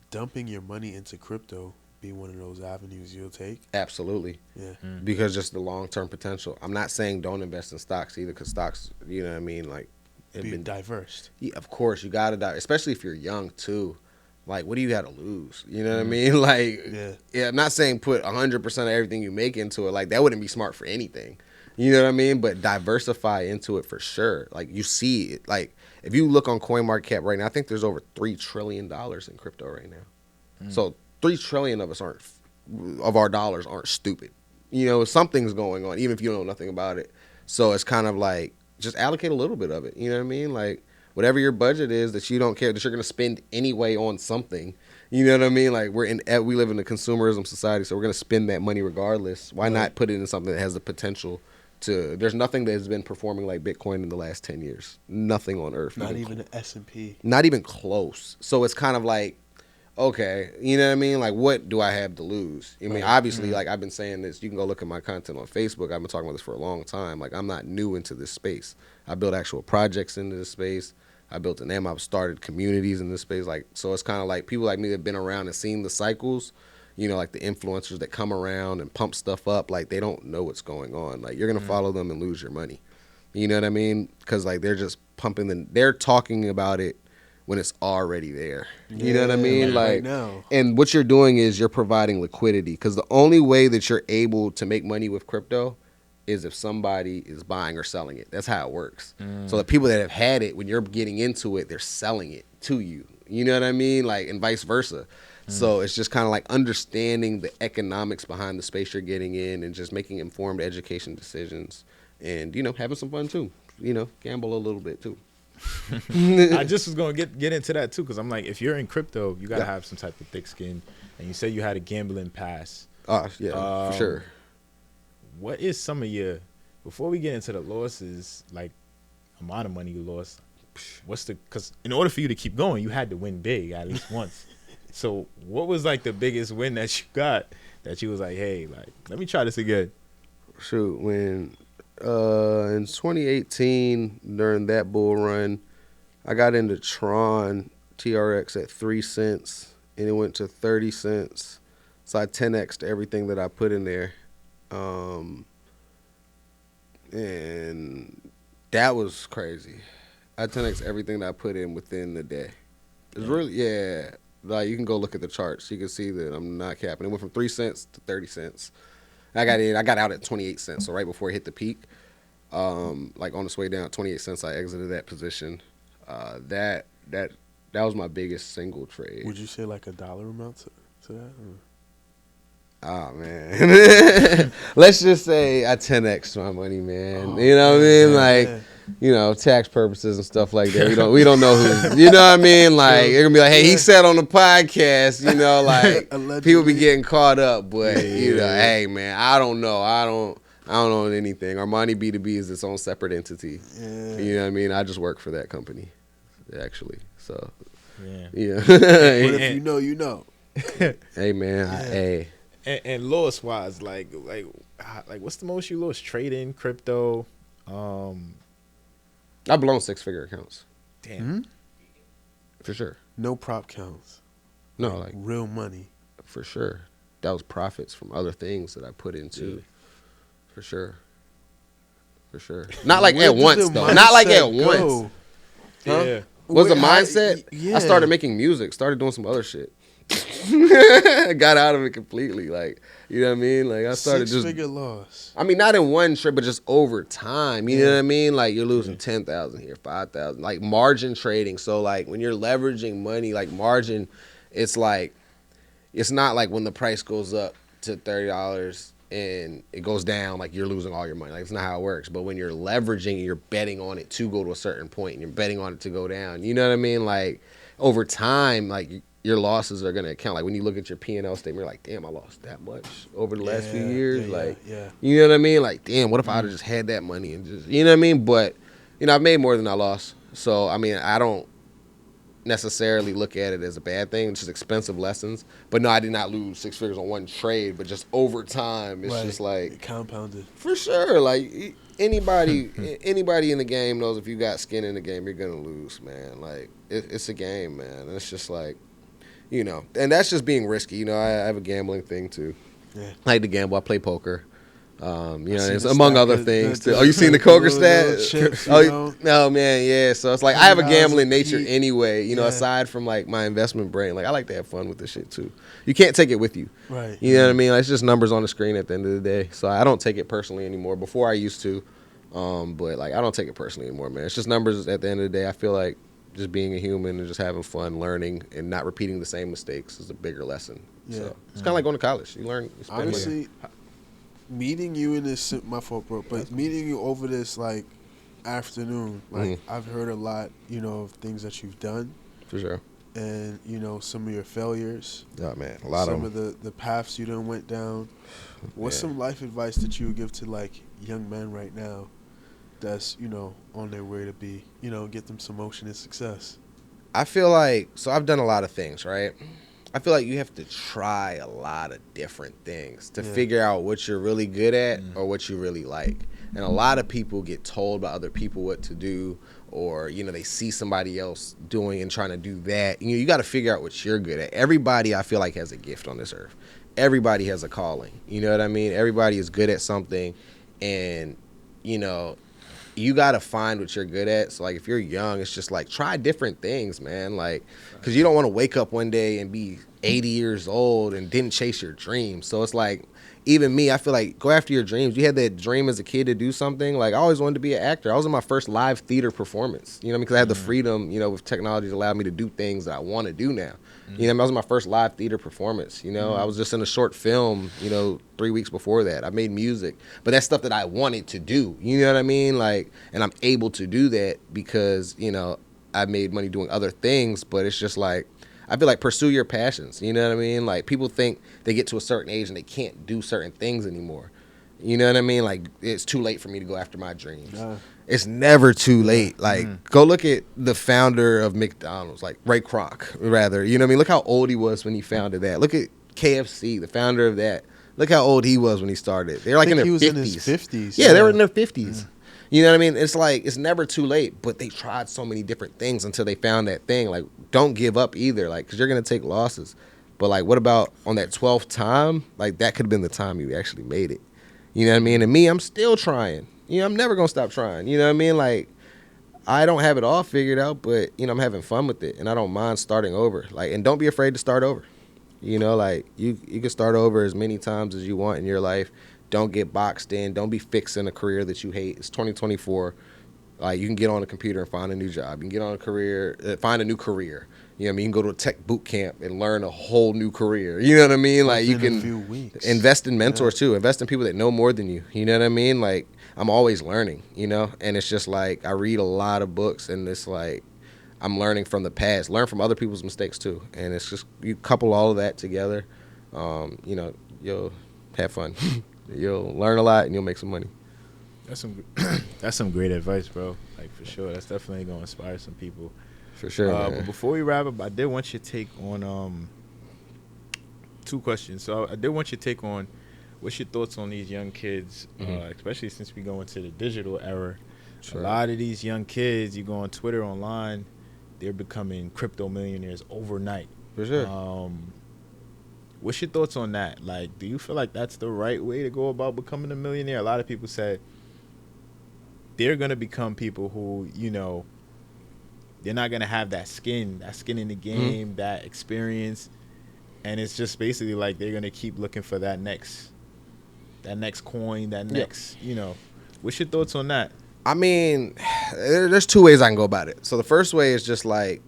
S2: dumping your money into crypto be one of those avenues you'll take?
S1: Absolutely.
S2: Yeah.
S1: Because just the long-term potential. I'm not saying don't invest in stocks either, because stocks, you know what I mean, like,
S2: be diverse.
S1: Yeah, of course, you got to die, especially if you're young too. Like, what do you got to lose? You know what I mean? Like, yeah, I'm not saying put 100% of everything you make into it. Like, that wouldn't be smart for anything. You know what I mean? But diversify into it for sure. Like, you see it. Like, if you look on CoinMarketCap right now, I think there's over $3 trillion in crypto right now. So $3 trillion of our dollars aren't stupid. You know, something's going on, even if you know nothing about it. So it's kind of like, just allocate a little bit of it. You know what I mean? Like, whatever your budget is that you don't care, that you're going to spend anyway on something. You know what I mean? Like, we live in a consumerism society, so we're going to spend that money regardless. Why not put it in something that has the potential to? There's nothing that has been performing like Bitcoin in the last 10 years. Nothing on earth.
S2: Not even an S&P.
S1: Not even close. So it's kind of like, okay, you know what I mean? Like, what do I have to lose? I mean, obviously, like, I've been saying this. You can go look at my content on Facebook. I've been talking about this for a long time. Like, I'm not new into this space. I built actual projects into this space. I built an I've started communities in this space. Like, so it's kind of like people like me that have been around and seen the cycles, you know, like the influencers that come around and pump stuff up. Like, they don't know what's going on. Like, you're going to follow them and lose your money. You know what I mean? Because, like, they're just pumping they're talking about it when it's already there. You know what I mean? Like,
S2: right now.
S1: And what you're doing is you're providing liquidity, because the only way that you're able to make money with crypto is if somebody is buying or selling it. That's how it works. So the people that have had it, when you're getting into it, they're selling it to you. You know what I mean? Like, and vice versa. So it's just kind of like understanding the economics behind the space you're getting in, and just making informed education decisions, and, you know, having some fun too. You know, gamble a little bit too.
S3: I just was going to get into that too, because I'm like, if you're in crypto, you got to have some type of thick skin. And you said you had a gambling pass.
S1: Yeah, for sure.
S3: What is some of your, before we get into the losses, like amount of money you lost, because in order for you to keep going, you had to win big at least once. So what was like the biggest win that you got that you was like, hey, like, let me try this again?
S1: Shoot, when in 2018, during that bull run, I got into Tron TRX at 3 cents, and it went to 30 cents. So I 10x'd everything that I put in there. And that was crazy. I 10x'd everything that I put in within the day. It's really, yeah. Like, you can go look at the charts. You can see that I'm not capping. It went from 3 cents to 30 cents. I got out at 28 cents, so right before it hit the peak. Like on its way down, 28 cents, I exited that position. That was my biggest single trade.
S2: Would you say like a dollar amount to that? Or?
S1: Oh, man. Let's just say I 10x my money, man. Oh, you know what I mean? Like, you know, tax purposes and stuff like that. We don't know who, you know what I mean? Like, they're gonna be like, hey, he said on the podcast, you know, like, people be getting caught up, but, you know, hey, man, I don't know. I don't own anything. Armani B2B is its own separate entity. Yeah. You know what I mean? I just work for that company, actually. So, yeah.
S2: But if you know, you know.
S1: Hey, man, hey.
S3: And loss wise, like what's the most you lost trading crypto?
S1: I've blown 6-figure accounts.
S3: Damn. Mm-hmm.
S1: For sure.
S2: No prop counts.
S1: No, like
S2: real money.
S1: For sure. That was profits from other things that I put into. Yeah. For sure. Not like at once though. Not like at once. Huh? Yeah. What's the mindset? I started making music, started doing some other shit. Got out of it completely, like, you know what I mean? Like, I started
S2: 6-figure loss.
S1: I mean, not in one trip, but just over time. You know what I mean? Like, you're losing 10,000 here, 5,000. Like, margin trading. So, like, when you're leveraging money, like margin, it's like, it's not like when the price goes up to $30 and it goes down, like you're losing all your money. Like, it's not how it works. But when you're leveraging and you're betting on it to go to a certain point and you're betting on it to go down, you know what I mean? Like, over time, like, your losses are going to account. Like, when you look at your P&L statement, you're like, damn, I lost that much over the last few years. You know what I mean? Like, damn, what if I would have just had that money and just, you know what I mean? But, you know, I've made more than I lost. So, I mean, I don't necessarily look at it as a bad thing. It's just expensive lessons. But no, I did not lose 6 figures on one trade, but just over time, it's just like.
S2: It compounded.
S1: For sure. Like, anybody in the game knows if you got skin in the game, you're going to lose, man. Like, it's a game, man. And it's just like, you know, and that's just being risky. You know, I have a gambling thing too. Yeah. I like to gamble. I play poker. You know, it's among other things too. Oh, you seen the poker stat? No, man, yeah. So it's like I have a gambling nature anyway. You know, aside from like my investment brain, like I like to have fun with this shit too. You can't take it with you,
S2: right?
S1: You know what I mean? Like, it's just numbers on the screen at the end of the day. So I don't take it personally anymore. Before I used to, but like I don't take it personally anymore, man. It's just numbers at the end of the day. I feel like just being a human and just having fun, learning, and not repeating the same mistakes is a bigger lesson. Yeah. So it's kind of like going to college. You learn. You
S2: honestly, meeting you in this, my fault, bro, but meeting you over this, like, afternoon, like, I've heard a lot, you know, of things that you've done.
S1: For sure.
S2: And, you know, some of your failures.
S1: Oh, man, a lot of them.
S2: Some of the paths you done went down. What's some life advice that you would give to, like, young men right now that's, you know, on their way to be, you know, get them some motion and success?
S1: I feel like, so I've done a lot of things, right? I feel like you have to try a lot of different things to figure out what you're really good at or what you really like. And a lot of people get told by other people what to do, or, you know, they see somebody else doing and trying to do that. You got to figure out what you're good at. Everybody, I feel like, has a gift on this earth. Everybody has a calling. You know what I mean? Everybody is good at something, and, you know, you got to find what you're good at. So, like, if you're young, it's just, like, try different things, man. Like, because you don't want to wake up one day and be 80 years old and didn't chase your dreams. So, it's like, even me, I feel like, go after your dreams. You had that dream as a kid to do something. Like, I always wanted to be an actor. I was in my first live theater performance, you know what I mean? Because I had the freedom, you know, with technology to allow me to do things that I want to do now. You know, I was in my first live theater performance. You know, I was just in a short film, you know, 3 weeks before that. I made music, but that's stuff that I wanted to do. You know what I mean? Like, and I'm able to do that because, you know, I made money doing other things, but it's just like, I feel like pursue your passions. You know what I mean? Like, people think they get to a certain age and they can't do certain things anymore. You know what I mean? Like, it's too late for me to go after my dreams. It's never too late. Like, go look at the founder of McDonald's, like Ray Kroc, rather. You know what I mean? Look how old he was when he founded that. Look at KFC, the founder of that. Look how old he was when he started. They're like in their 50s.
S2: He was in his 50s.
S1: Yeah, they were in their 50s. You know what I mean? It's like, it's never too late, but they tried so many different things until they found that thing. Like, don't give up either, like, because you're going to take losses. But, like, what about on that 12th time? Like, that could have been the time you actually made it. You know what I mean? And me, I'm still trying. You know, I'm never going to stop trying. You know what I mean? Like, I don't have it all figured out, but, you know, I'm having fun with it, and I don't mind starting over. Like, and don't be afraid to start over. You know, like, you can start over as many times as you want in your life. Don't get boxed in. Don't be fixing a career that you hate. It's 2024. Like, you can get on a computer and find a new job. You can get on a career, find a new career. You know what I mean? You can go to a tech boot camp and learn a whole new career. You know what I mean? Like, you can invest in mentors too. Invest in people that know more than you. You know what I mean? Like, I'm always learning, you know? And it's just like, I read a lot of books, and it's like, I'm learning from the past. Learn from other people's mistakes too. And it's just, you couple all of that together, you know, you'll have fun. You'll learn a lot, and you'll make some money.
S3: That's some great advice, bro. Like, for sure. That's definitely going to inspire some people.
S1: For sure, man.
S3: But before we wrap up, I did want your take on 2 questions. So I did want your take on, what's your thoughts on these young kids, especially since we go into the digital era. Sure. A lot of these young kids, you go on Twitter, online, they're becoming crypto millionaires overnight.
S1: For sure.
S3: What's your thoughts on that? Like, do you feel like that's the right way to go about becoming a millionaire? A lot of people say they're going to become people who, you know, they're not going to have that skin in the game, that experience. And it's just basically like they're going to keep looking for that next coin, that next, you know. What's your thoughts on that?
S1: I mean, there's 2 ways I can go about it. So the first way is just like,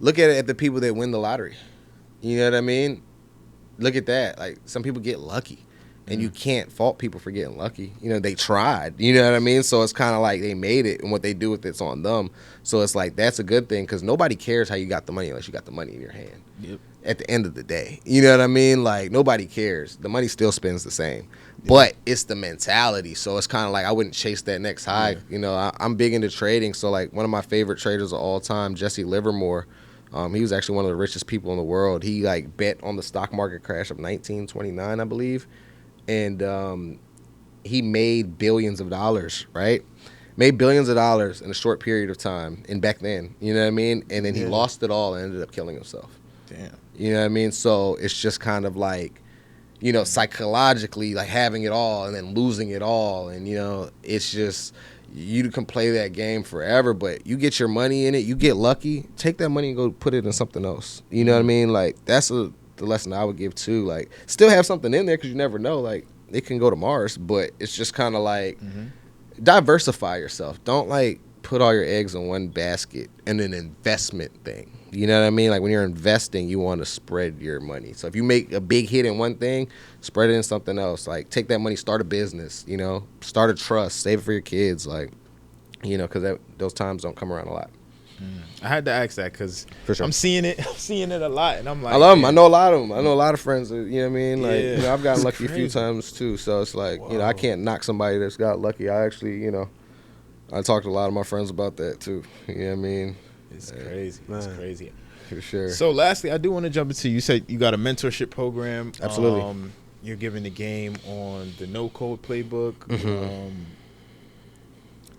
S1: look at the people that win the lottery. You know what I mean? Look at that. Like, some people get lucky, and you can't fault people for getting lucky. You know, they tried. You know what I mean? So it's kind of like they made it, and what they do with it's on them. So it's like, that's a good thing, because nobody cares how you got the money unless you got the money in your hand. Yep. At the end of the day, you know what I mean? Like, nobody cares. The money still spends the same, but it's the mentality. So it's kind of like, I wouldn't chase that next high. Yeah. You know, I'm big into trading. So, like, one of my favorite traders of all time, Jesse Livermore, he was actually one of the richest people in the world. He, like, bet on the stock market crash of 1929, I believe. And he made billions of dollars, right? Made billions of dollars in a short period of time. And back then, you know what I mean? And then he lost it all and ended up killing himself.
S3: Damn.
S1: You know what I mean? So it's just kind of like, you know, psychologically, like, having it all and then losing it all. And, you know, it's just, you can play that game forever, but you get your money in it, you get lucky, take that money and go put it in something else. You know what I mean? Like, that's the lesson I would give too. Like, still have something in there, because you never know. Like, it can go to Mars, but it's just kind of like, diversify yourself. Don't, like, put all your eggs in one basket in an investment thing. You know what I mean? Like, when you're investing, you want to spread your money. So if you make a big hit in one thing, spread it in something else. Like, take that money, start a business, you know, start a trust, save it for your kids. Like, you know, because those times don't come around a lot.
S3: I had to ask that, because
S1: sure.
S3: I'm seeing it a lot, and I'm like,
S1: I love them. I know a lot of them. I know a lot of friends that, you know what I mean? Like, you know, I've gotten lucky
S3: crazy.
S1: a few times too. So it's like, you know, I can't knock somebody that's got lucky. I actually, you know, I talked to a lot of my friends about that too. You know what I mean?
S3: It's crazy. It's crazy.
S1: For sure.
S3: So lastly, I do want to jump into, you said you got a mentorship program.
S1: Absolutely.
S3: You're giving the game on the no code playbook.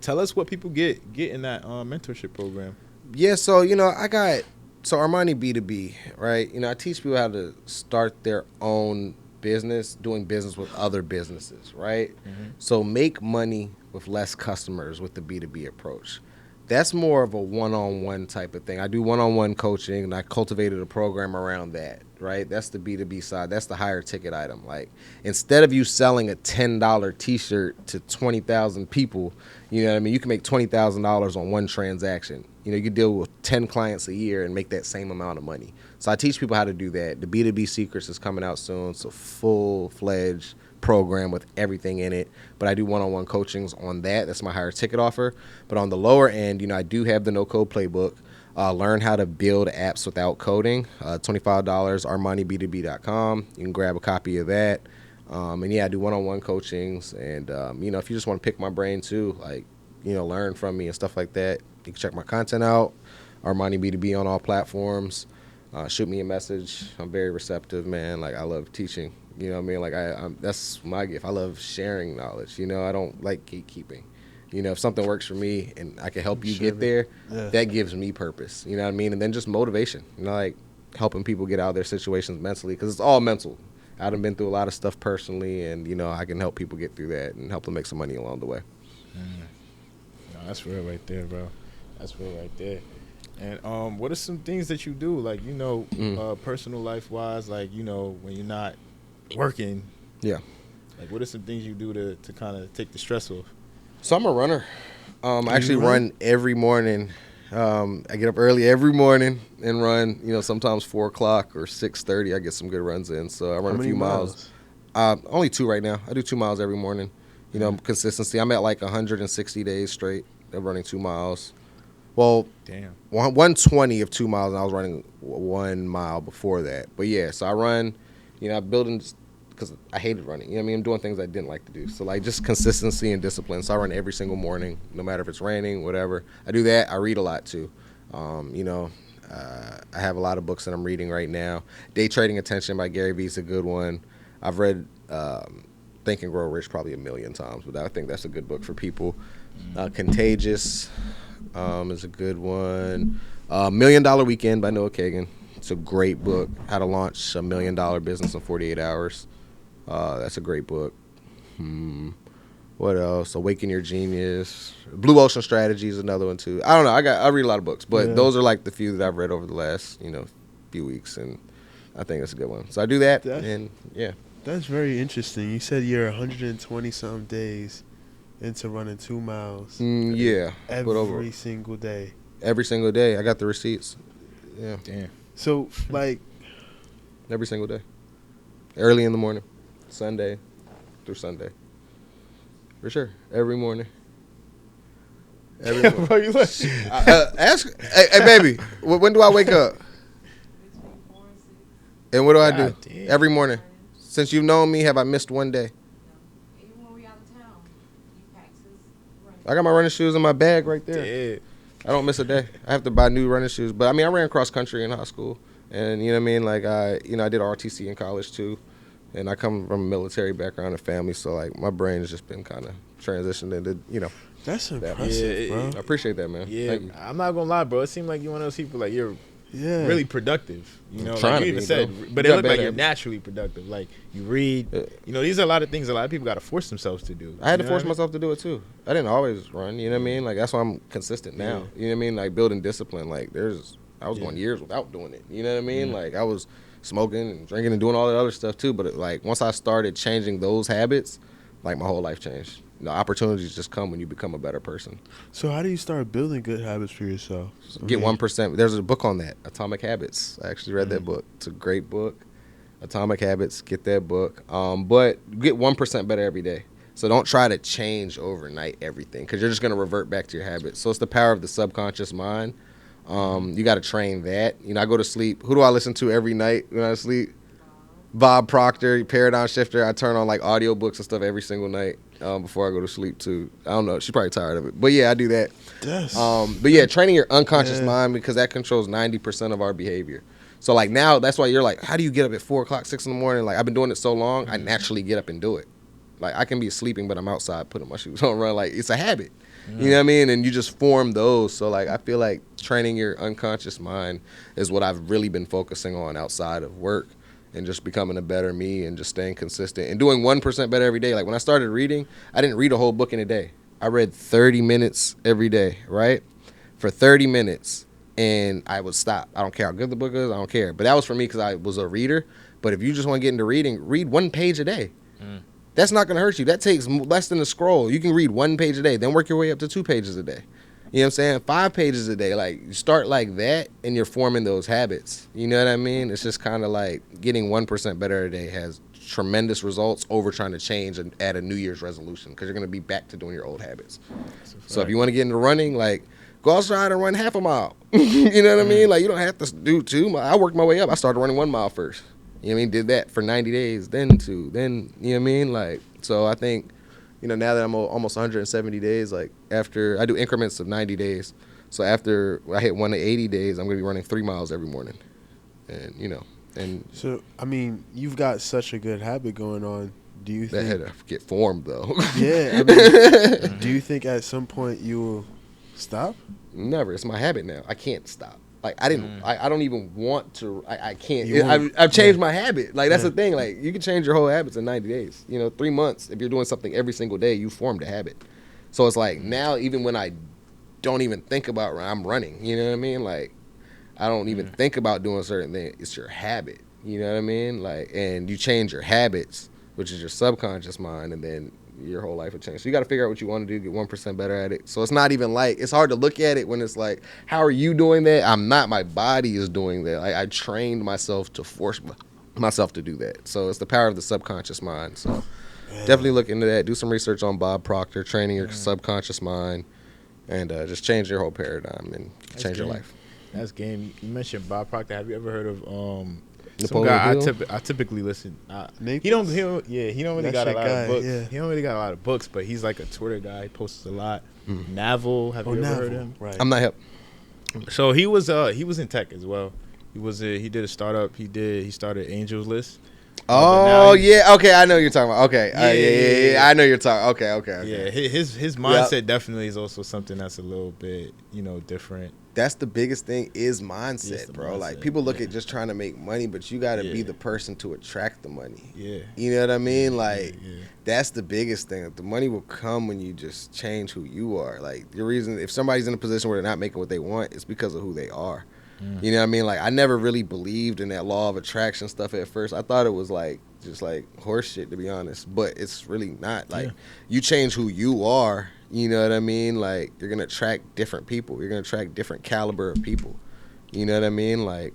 S3: Tell us what people get in that mentorship program.
S1: Yeah, so, you know, Armani B2B, right? You know, I teach people how to start their own business, doing business with other businesses, right? So make money with less customers with the B2B approach. That's more of a one-on-one type of thing. I do one-on-one coaching, and I cultivated a program around that, right? That's the B2B side. That's the higher ticket item. Like, instead of you selling a $10 T-shirt to 20,000 people, you know what I mean? You can make $20,000 on one transaction. You know, you can deal with 10 clients a year and make that same amount of money. So I teach people how to do that. The B2B Secrets is coming out soon. So full-fledged program with everything in it, but I do one-on-one coachings on that. That's my higher ticket offer. But on the lower end, you know, I do have the no code playbook. Learn how to build apps without coding. $25, ArmaniB2B.com. You can grab a copy of that. And yeah, I do one-on-one coachings. And you know, if you just want to pick my brain too, like, you know, learn from me and stuff like that, you can check my content out. Armani B2B on all platforms. Shoot me a message. I'm very receptive, man. Like, I love teaching. You know what I mean? Like, I'm that's my gift. I love sharing knowledge. You know, I don't like gatekeeping. You know, if something works for me and I can help you get there, that gives me purpose. You know what I mean? And then just motivation. You know, like helping people get out of their situations mentally, because it's all mental. I've been through a lot of stuff personally, and you know, I can help people get through that and help them make some money along the way.
S3: No, that's real right there, bro. That's real right there. And what are some things that you do, like, you know, personal life wise, like, you know, when you're not working?
S1: Yeah.
S3: Like, what are some things you do to kind of take the stress off?
S1: So I'm a runner. I actually run every morning. I get up early every morning and run. You know, sometimes 4 o'clock or 6:30. I get some good runs in. So I run a few miles. Only 2 right now. I do 2 miles every morning. You know, consistency. I'm at like 160 days straight of running 2 miles. Well,
S3: damn,
S1: 120 of 2 miles, and I was running 1 mile before that. But yeah, so I run. You know, I'm building because I hated running. You know what I mean? I'm doing things I didn't like to do. So like just consistency and discipline. So I run every single morning, no matter if it's raining, whatever. I do that. I read a lot too. You know, I have a lot of books that I'm reading right now. Day Trading Attention by Gary Vee is a good one. I've read Think and Grow Rich probably 1,000,000 times, but I think that's a good book for people. Contagious is a good one. $1 Million Weekend by Noah Kagan. It's a great book. How to launch $1 million business in 48 hours. That's a great book. What else? Awaken Your Genius. Blue Ocean Strategy is another one too. I don't know. I read a lot of books, but those are like the few that I've read over the last few weeks, and I think that's a good one. So I do that, and yeah.
S2: That's very interesting. You said you're 120 some days into running 2 miles.
S1: Yeah.
S2: Every single day.
S1: Every single day. I got the receipts. Yeah.
S3: Damn.
S2: So like
S1: every single day. Early in the morning. Sunday through Sunday. For sure. Every morning. Every morning.
S3: Bro, you look.
S1: Ask, hey, baby, when do I wake up? And what do I do?
S3: Damn.
S1: Every morning. Since you've known me, have I missed one day?
S4: Even when we out of town, you practice running.
S1: I got my running shoes in my bag right there.
S3: Yeah.
S1: I don't miss a day. I have to buy new running shoes. But I mean, I ran cross country in high school, and you know what I mean. Like I did RTC in college too, and I come from a military background and family, so like my brain has just been kind of transitioned into
S2: that's impressive, bro.
S1: I appreciate that, man.
S3: Yeah,
S1: Thank you.
S3: I'm not gonna lie, bro. It seemed like you're one of those people, like, you're really productive. You know,
S1: Trying
S3: like
S1: to
S3: you even
S1: be,
S3: said,
S1: bro.
S3: but
S1: You
S3: it
S1: got
S3: looked like
S1: better
S3: you're
S1: habits.
S3: naturally productive. Like, you read. You know, these are a lot of things a lot of people got to force themselves to do.
S1: I had to
S3: You know
S1: force
S3: what
S1: myself to do it too. I didn't always run, you know what I mean? Like that's why I'm consistent now.
S3: Yeah.
S1: You know what I mean? Like building discipline. Like I was going years without doing it. You know what I mean? Like I was smoking and drinking and doing all that other stuff too. But like once I started changing those habits, like my whole life changed. The opportunities just come when you become a better person.
S2: So how do you start building good habits for yourself?
S1: Get 1%. There's a book on that, Atomic Habits. I actually read that book. It's a great book. Atomic Habits. Get that book. But get 1% better every day. So don't try to change overnight everything, because you're just going to revert back to your habits. So it's the power of the subconscious mind. You got to train that. You know, I go to sleep. Who do I listen to every night when I sleep? Bob Proctor, Paradigm Shifter. I turn on like audiobooks and stuff every single night before I go to sleep too. I don't know. She's probably tired of it. But yeah, I do that. But yeah, training your unconscious mind, because that controls 90% of our behavior. So like now, that's why you're like, how do you get up at 4 o'clock, 6 in the morning? Like I've been doing it so long, I naturally get up and do it. Like I can be sleeping, but I'm outside putting my shoes on, run. Like it's a habit. You know what I mean? And you just form those. So like I feel like training your unconscious mind is what I've really been focusing on outside of work, and just becoming a better me and just staying consistent and doing 1% better every day. Like when I started reading, I didn't read a whole book in a day. I read 30 minutes every day, right? For 30 minutes, and I would stop. I don't care how good the book is. I don't care. But that was for me because I was a reader. But if you just want to get into reading, read 1 page a day. That's not going to hurt you. That takes less than a scroll. You can read 1 page a day, then work your way up to 2 pages a day. You know what I'm saying? 5 pages a day. Like, you start like that, and you're forming those habits. You know what I mean? It's just kind of like getting 1% better a day has tremendous results over trying to change and add a New Year's resolution, because you're going to be back to doing your old habits. So if you want to get into running, like, go outside and run half a mile. You know what I mean? Like, you don't have to do 2 miles. I worked my way up. I started running 1 mile first. You know what I mean? Did that for 90 days, then 2, then, you know what I mean? Like, so I think, you know, now that I'm almost 170 days, like after I do increments of 90 days. So after I hit 180 days, I'm going to be running 3 miles every morning. And, you know, and
S2: so, I mean, you've got such a good habit going on. Do you
S1: That
S2: think?
S1: had to get formed though.
S2: Yeah. I mean, do you think at some point you will stop?
S1: Never. It's my habit now. I can't stop. Like I didn't. I don't even want to. I can't.
S2: You won't-
S1: I've changed my habit. Like that's
S2: Yeah.
S1: the thing. Like you can change your whole habits in 90 days. 3 months. If you're doing something every single day, you formed a habit. So it's like now, even when I don't even think about I'm running. You know what I mean? Like I don't even think about doing certain things. It's your habit. You know what I mean? Like, and you change your habits, which is your subconscious mind, and then your whole life will change. So you got to figure out what you want to do, get 1% better at it. So it's not even like, it's hard to look at it when it's like, how are you doing that? I'm not. My body is doing that. I trained myself to force myself to do that. So it's the power of the subconscious mind. So definitely look into that. Do some research on Bob Proctor, training your subconscious mind, and just change your whole paradigm and change your life.
S3: That's game. You mentioned Bob Proctor. Have you ever heard of some
S1: Napoleon
S3: guy
S1: Hill?
S3: I typically listen.
S2: Naples?
S3: He don't really
S2: That's
S3: got a
S2: your
S3: lot
S2: guy,
S3: of books.
S2: yeah.
S3: He don't really got a lot of books, but he's like a Twitter guy. He posts a lot. Navel, have you ever heard of him?
S2: Right.
S1: I'm not hip.
S3: So he was in tech as well. He did a startup. He started Angels List. But now
S1: Oh
S3: he's-
S1: yeah, okay, I know what you're talking about. Okay, yeah, I know you're talking. Okay.
S3: Yeah, his mindset definitely is also something that's a little bit different.
S1: That's the biggest thing is mindset,
S3: Yes, the
S1: bro. Like
S3: mindset,
S1: people look
S3: yeah.
S1: at just trying to make money, but you got to be
S3: Yeah.
S1: the person to attract the money.
S3: Yeah.
S1: You know what I mean? Like
S3: yeah.
S1: that's the biggest thing. The money will come when you just change who you are. Like the reason if somebody's in a position where they're not making what they want, it's because of who they are. You know what I mean? Like I never really believed in that law of attraction stuff at first. I thought it was like just like horse shit, to be honest. But it's really not. Like you change who you are, you know what I mean? Like you're gonna attract different people. You're gonna attract different caliber of people. You know what I mean? Like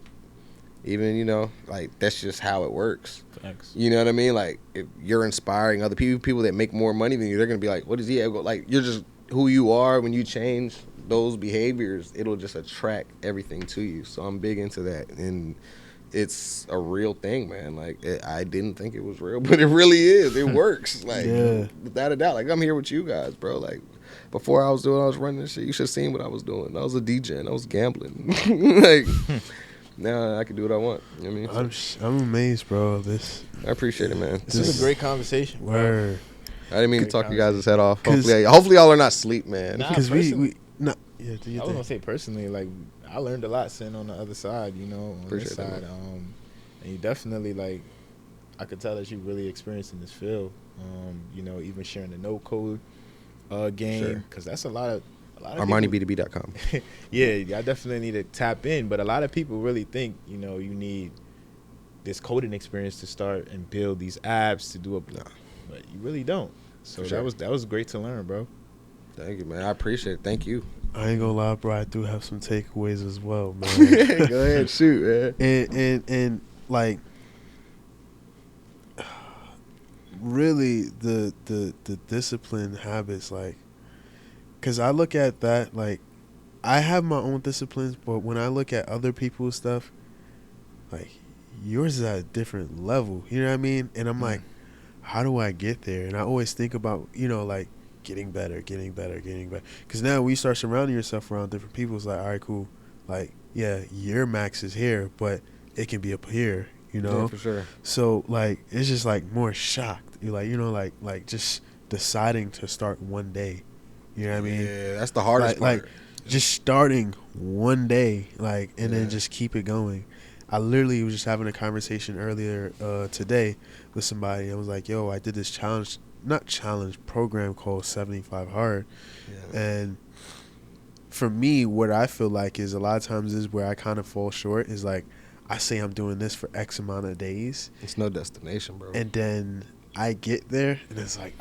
S1: even, like that's just how it works.
S3: Thanks.
S1: You know what I mean? Like if you're inspiring other people that make more money than you, they're gonna be like, what is he? Like you're just who you are. When you change those behaviors, it'll just attract everything to you. So I'm big into that, and it's a real thing, man. Like I didn't think it was real, but it really is. It works, like without a doubt. Like I'm here with you guys, bro. Like before I was running this shit, you should have seen what I was doing. I was a DJ and I was gambling. Like now I can do what I want. You know what I mean?
S2: I'm amazed, bro. This
S1: I appreciate it, man.
S3: This is a great conversation. Bro.
S2: word
S1: I didn't mean to talk you guys' head off.
S2: 'Cause-
S1: Hopefully y'all are not asleep, man.
S3: Nah,
S2: because
S3: personally-
S2: yeah. Do you
S3: I was gonna
S2: think?
S3: say personally, like I learned a lot sitting on the other side, on
S1: Appreciate
S3: this
S1: that,
S3: side. And you definitely like, I could tell that you really experienced in this field. Even sharing the no code game,
S1: Sure.
S3: because that's a lot of
S1: Armani
S3: people-
S1: B2B.com.
S3: Yeah, I definitely need to tap in, but a lot of people really think you need this coding experience to start and build these apps to do a, but you really don't. So
S1: For sure.
S3: that was great to learn, bro.
S1: Thank you, man. I appreciate it. Thank you.
S2: I ain't gonna lie, bro. I do have some takeaways as well, man.
S1: Go ahead, shoot, man.
S2: and like really the discipline habits, like, because I look at that, like I have my own disciplines, but when I look at other people's stuff, like yours is at a different level, you know what I mean? And I'm like, how do I get there? And I always think about, like getting better, because now when you start surrounding yourself around different people, it's like, all right, cool, like, yeah, your max is here, but it can be up here,
S1: Yeah, for sure.
S2: So like it's just like more shocked. You're like, like just deciding to start one day. You know what I mean?
S1: Yeah, that's the hardest part.
S2: Like just starting one day, like, and then just keep it going. I literally was just having a conversation earlier today with somebody. I was like, yo, I did this program called 75 Hard.
S1: Yeah.
S2: And for me, what I feel like is a lot of times is where I kind of fall short is like, I say I'm doing this for X amount of days.
S1: It's no destination, bro.
S2: And then I get there and it's like,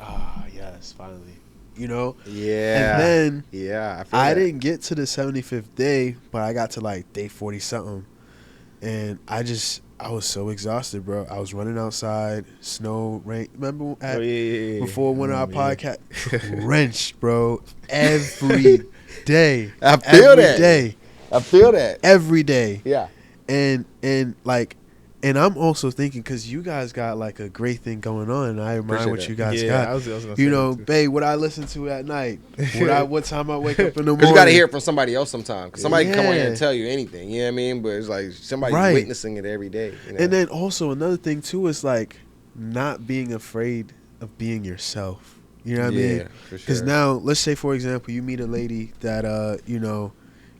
S2: yes, finally.
S1: Yeah.
S2: And then
S1: yeah, I feel
S2: I
S1: that.
S2: didn't get to the 75th day, but I got to like day 40 something. And I was so exhausted, bro. I was running outside, snow, rain. Remember before one of our podcasts? Drenched, bro. Every day.
S1: I feel
S2: every
S1: that.
S2: day.
S1: I feel that.
S2: Every day.
S1: Yeah.
S2: And like, and I'm also thinking, because you guys got like a great thing going on, and I admire
S1: Appreciate
S2: what
S1: that.
S2: you guys
S3: Yeah,
S2: got.
S3: I was gonna say
S2: You know,
S3: that too.
S2: babe, what I listen to at night, what time I wake up in the morning.
S1: Because you got to hear it from somebody else sometimes. Because somebody can come on here
S2: Yeah.
S1: and tell you anything. You know what I mean? But it's like somebody's
S2: Right.
S1: witnessing it every day.
S2: And then also another thing too is like not being afraid of being yourself. You know what I mean?
S1: For
S2: Because
S1: sure.
S2: now, let's say, for example, you meet a lady that,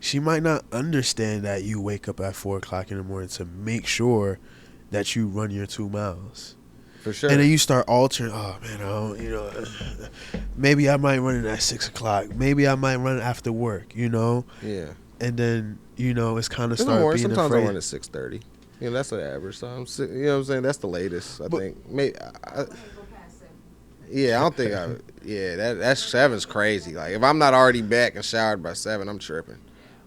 S2: she might not understand that you wake up at 4 o'clock in the morning to make sure that you run your 2 miles.
S1: For sure.
S2: And then you start altering. Oh man, maybe I might run it at 6 o'clock. Maybe I might run it after work.
S1: Yeah.
S2: And then it's kind of
S1: In the
S2: start
S1: morning,
S2: being
S1: sometimes
S2: afraid.
S1: I run at 6:30. That's the average time. You know what I'm saying? That's the latest. I think. Maybe.
S4: I ain't go past 7.
S1: Yeah, I don't think I. Yeah, that's 7's crazy. Like if I'm not already back and showered by 7, I'm tripping.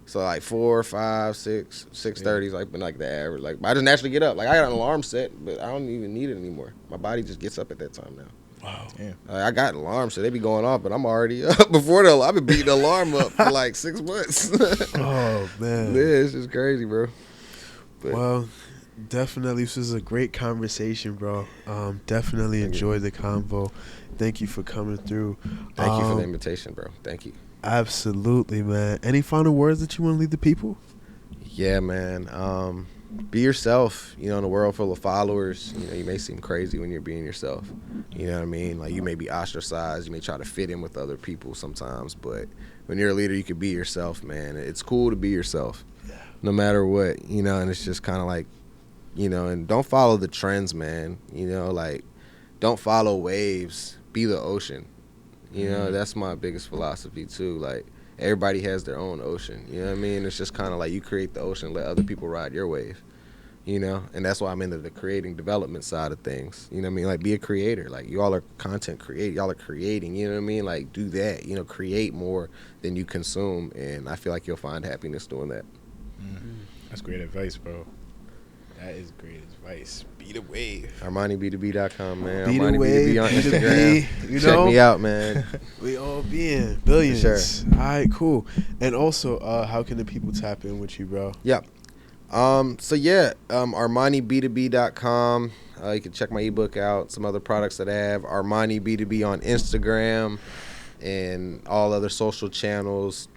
S1: So like 4, 5, 6, 6:30 is been like the average. Like I just naturally get up. Like I got an alarm set, but I don't even need it anymore. My body just gets up at that time now.
S2: Wow.
S3: Yeah.
S1: I got an alarm set. They be going off, but I'm already up before I've been beating the alarm up for like 6 months.
S2: Oh man.
S1: Yeah, it's just crazy, bro. But
S2: Well, definitely, this was a great conversation, bro. Definitely enjoyed the convo. Thank you for coming through.
S1: Thank you for the invitation, bro. Thank you.
S2: Absolutely, man. Any final words that you want to leave the people?
S1: Yeah, man. Be yourself. In a world full of followers, you may seem crazy when you're being yourself. You know what I mean? Like you may be ostracized. You may try to fit in with other people sometimes, but when you're a leader, you can be yourself, man. It's cool to be yourself, no matter what. And it's just kind of like, and don't follow the trends, man. Like don't follow waves. Be the ocean. That's my biggest philosophy too. Like everybody has their own ocean. You know what I mean? It's just kind of like you create the ocean, let other people ride your wave. And that's why I'm into the creating development side of things. You know what I mean? Like be a creator. Like you all are content creators. Y'all are creating. You know what I mean? Like do that. Create more than you consume, and I feel like you'll find happiness doing that.
S3: That's great advice, bro. That is great advice. Be the wave.
S1: ArmaniB2B.com, man.
S2: Be the
S1: Armani
S2: wave,
S1: B2B on
S2: be the
S1: Instagram.
S2: B,
S1: Check me out, man.
S2: We all being billions.
S1: For sure.
S2: All right, cool. And also, how can the people tap in with you, bro?
S1: Yep. ArmaniB2B.com. You can check my ebook out, some other products that I have. Armani B2B on Instagram and all other social channels.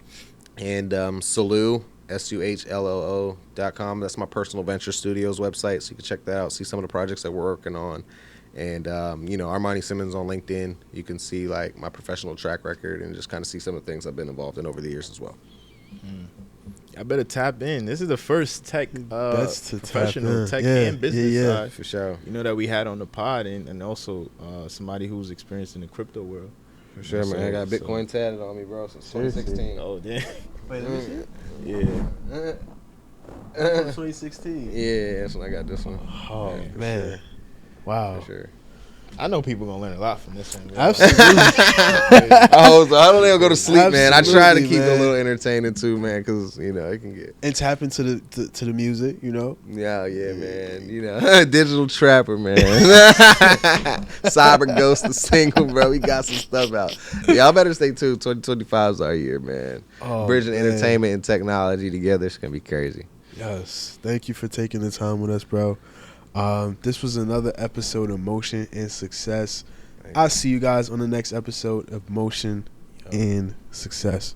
S1: And SUHLLO.com. That's my personal venture studios website, so you can check that out, see some of the projects that we're working on. And, Armani Simmons on LinkedIn. You can see, like, my professional track record and just kind of see some of the things I've been involved in over the years as well.
S3: I better tap in. This is the first tech, professional tech
S2: Yeah,
S3: and business
S2: yeah.
S3: side,
S1: For sure.
S3: that we had on the pod, and also somebody who's experienced in the crypto world.
S1: For sure, man. I got Bitcoin tatted on me, bro, since 2016.
S3: Oh, damn.
S2: Wait, let me see it.
S3: Yeah.
S2: 2016.
S1: Yeah, that's when I got this one.
S2: Oh,
S1: Yeah, for
S2: man.
S1: sure.
S2: Wow.
S1: For sure.
S3: I know people going to learn a lot from this one. Bro.
S2: Absolutely.
S1: I don't ever go to sleep, man. I try to
S2: Absolutely,
S1: keep it a
S2: man.
S1: little entertaining too, man, because it can get.
S2: And tap into the music,
S1: Yeah, man. Digital trapper, man. Cyber Ghost the single, bro. We got some stuff out. Y'all better stay tuned. 2025 is our year, man.
S2: Oh,
S1: Bridging
S2: man.
S1: entertainment and technology together. It's gonna be crazy.
S2: Yes. Thank you for taking the time with us, bro. This was another episode of Motion and Success. I'll see you guys on the next episode of Motion and Success.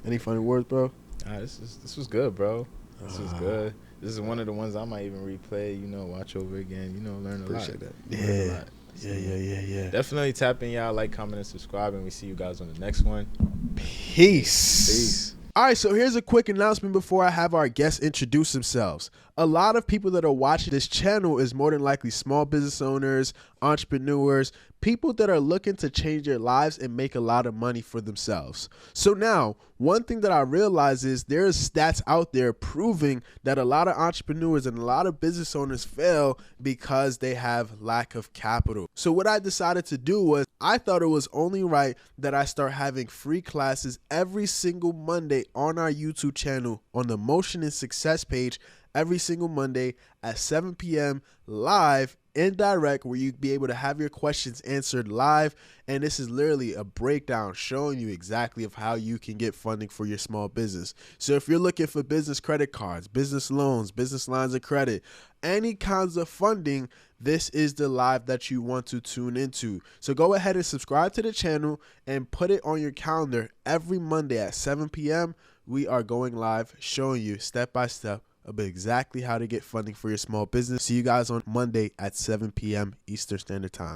S2: Any final words, bro?
S3: This was good, bro. This was good. This is one of the ones I might even replay, watch over again, learn a
S1: Appreciate
S3: lot.
S1: that.
S3: Learn a lot.
S2: Yeah.
S3: Definitely tap in, y'all. Like, comment, and subscribe, and we see you guys on the next one.
S2: Peace. All right, so here's a quick announcement before I have our guests introduce themselves. A lot of people that are watching this channel is more than likely small business owners, entrepreneurs, people that are looking to change their lives and make a lot of money for themselves. So now, one thing that I realize is there's stats out there proving that a lot of entrepreneurs and a lot of business owners fail because they have lack of capital. So what I decided to do was I thought it was only right that I start having free classes every single Monday on our YouTube channel on the Motion and Success page every single Monday at 7 p.m. live in direct, where you'd be able to have your questions answered live. And this is literally a breakdown showing you exactly of how you can get funding for your small business. So if you're looking for business credit cards, business loans, business lines of credit, any kinds of funding, this is the live that you want to tune into. So go ahead and subscribe to the channel and put it on your calendar every Monday at 7 p.m. We are going live showing you step by step about exactly how to get funding for your small business. See you guys on Monday at 7 p.m. Eastern Standard Time.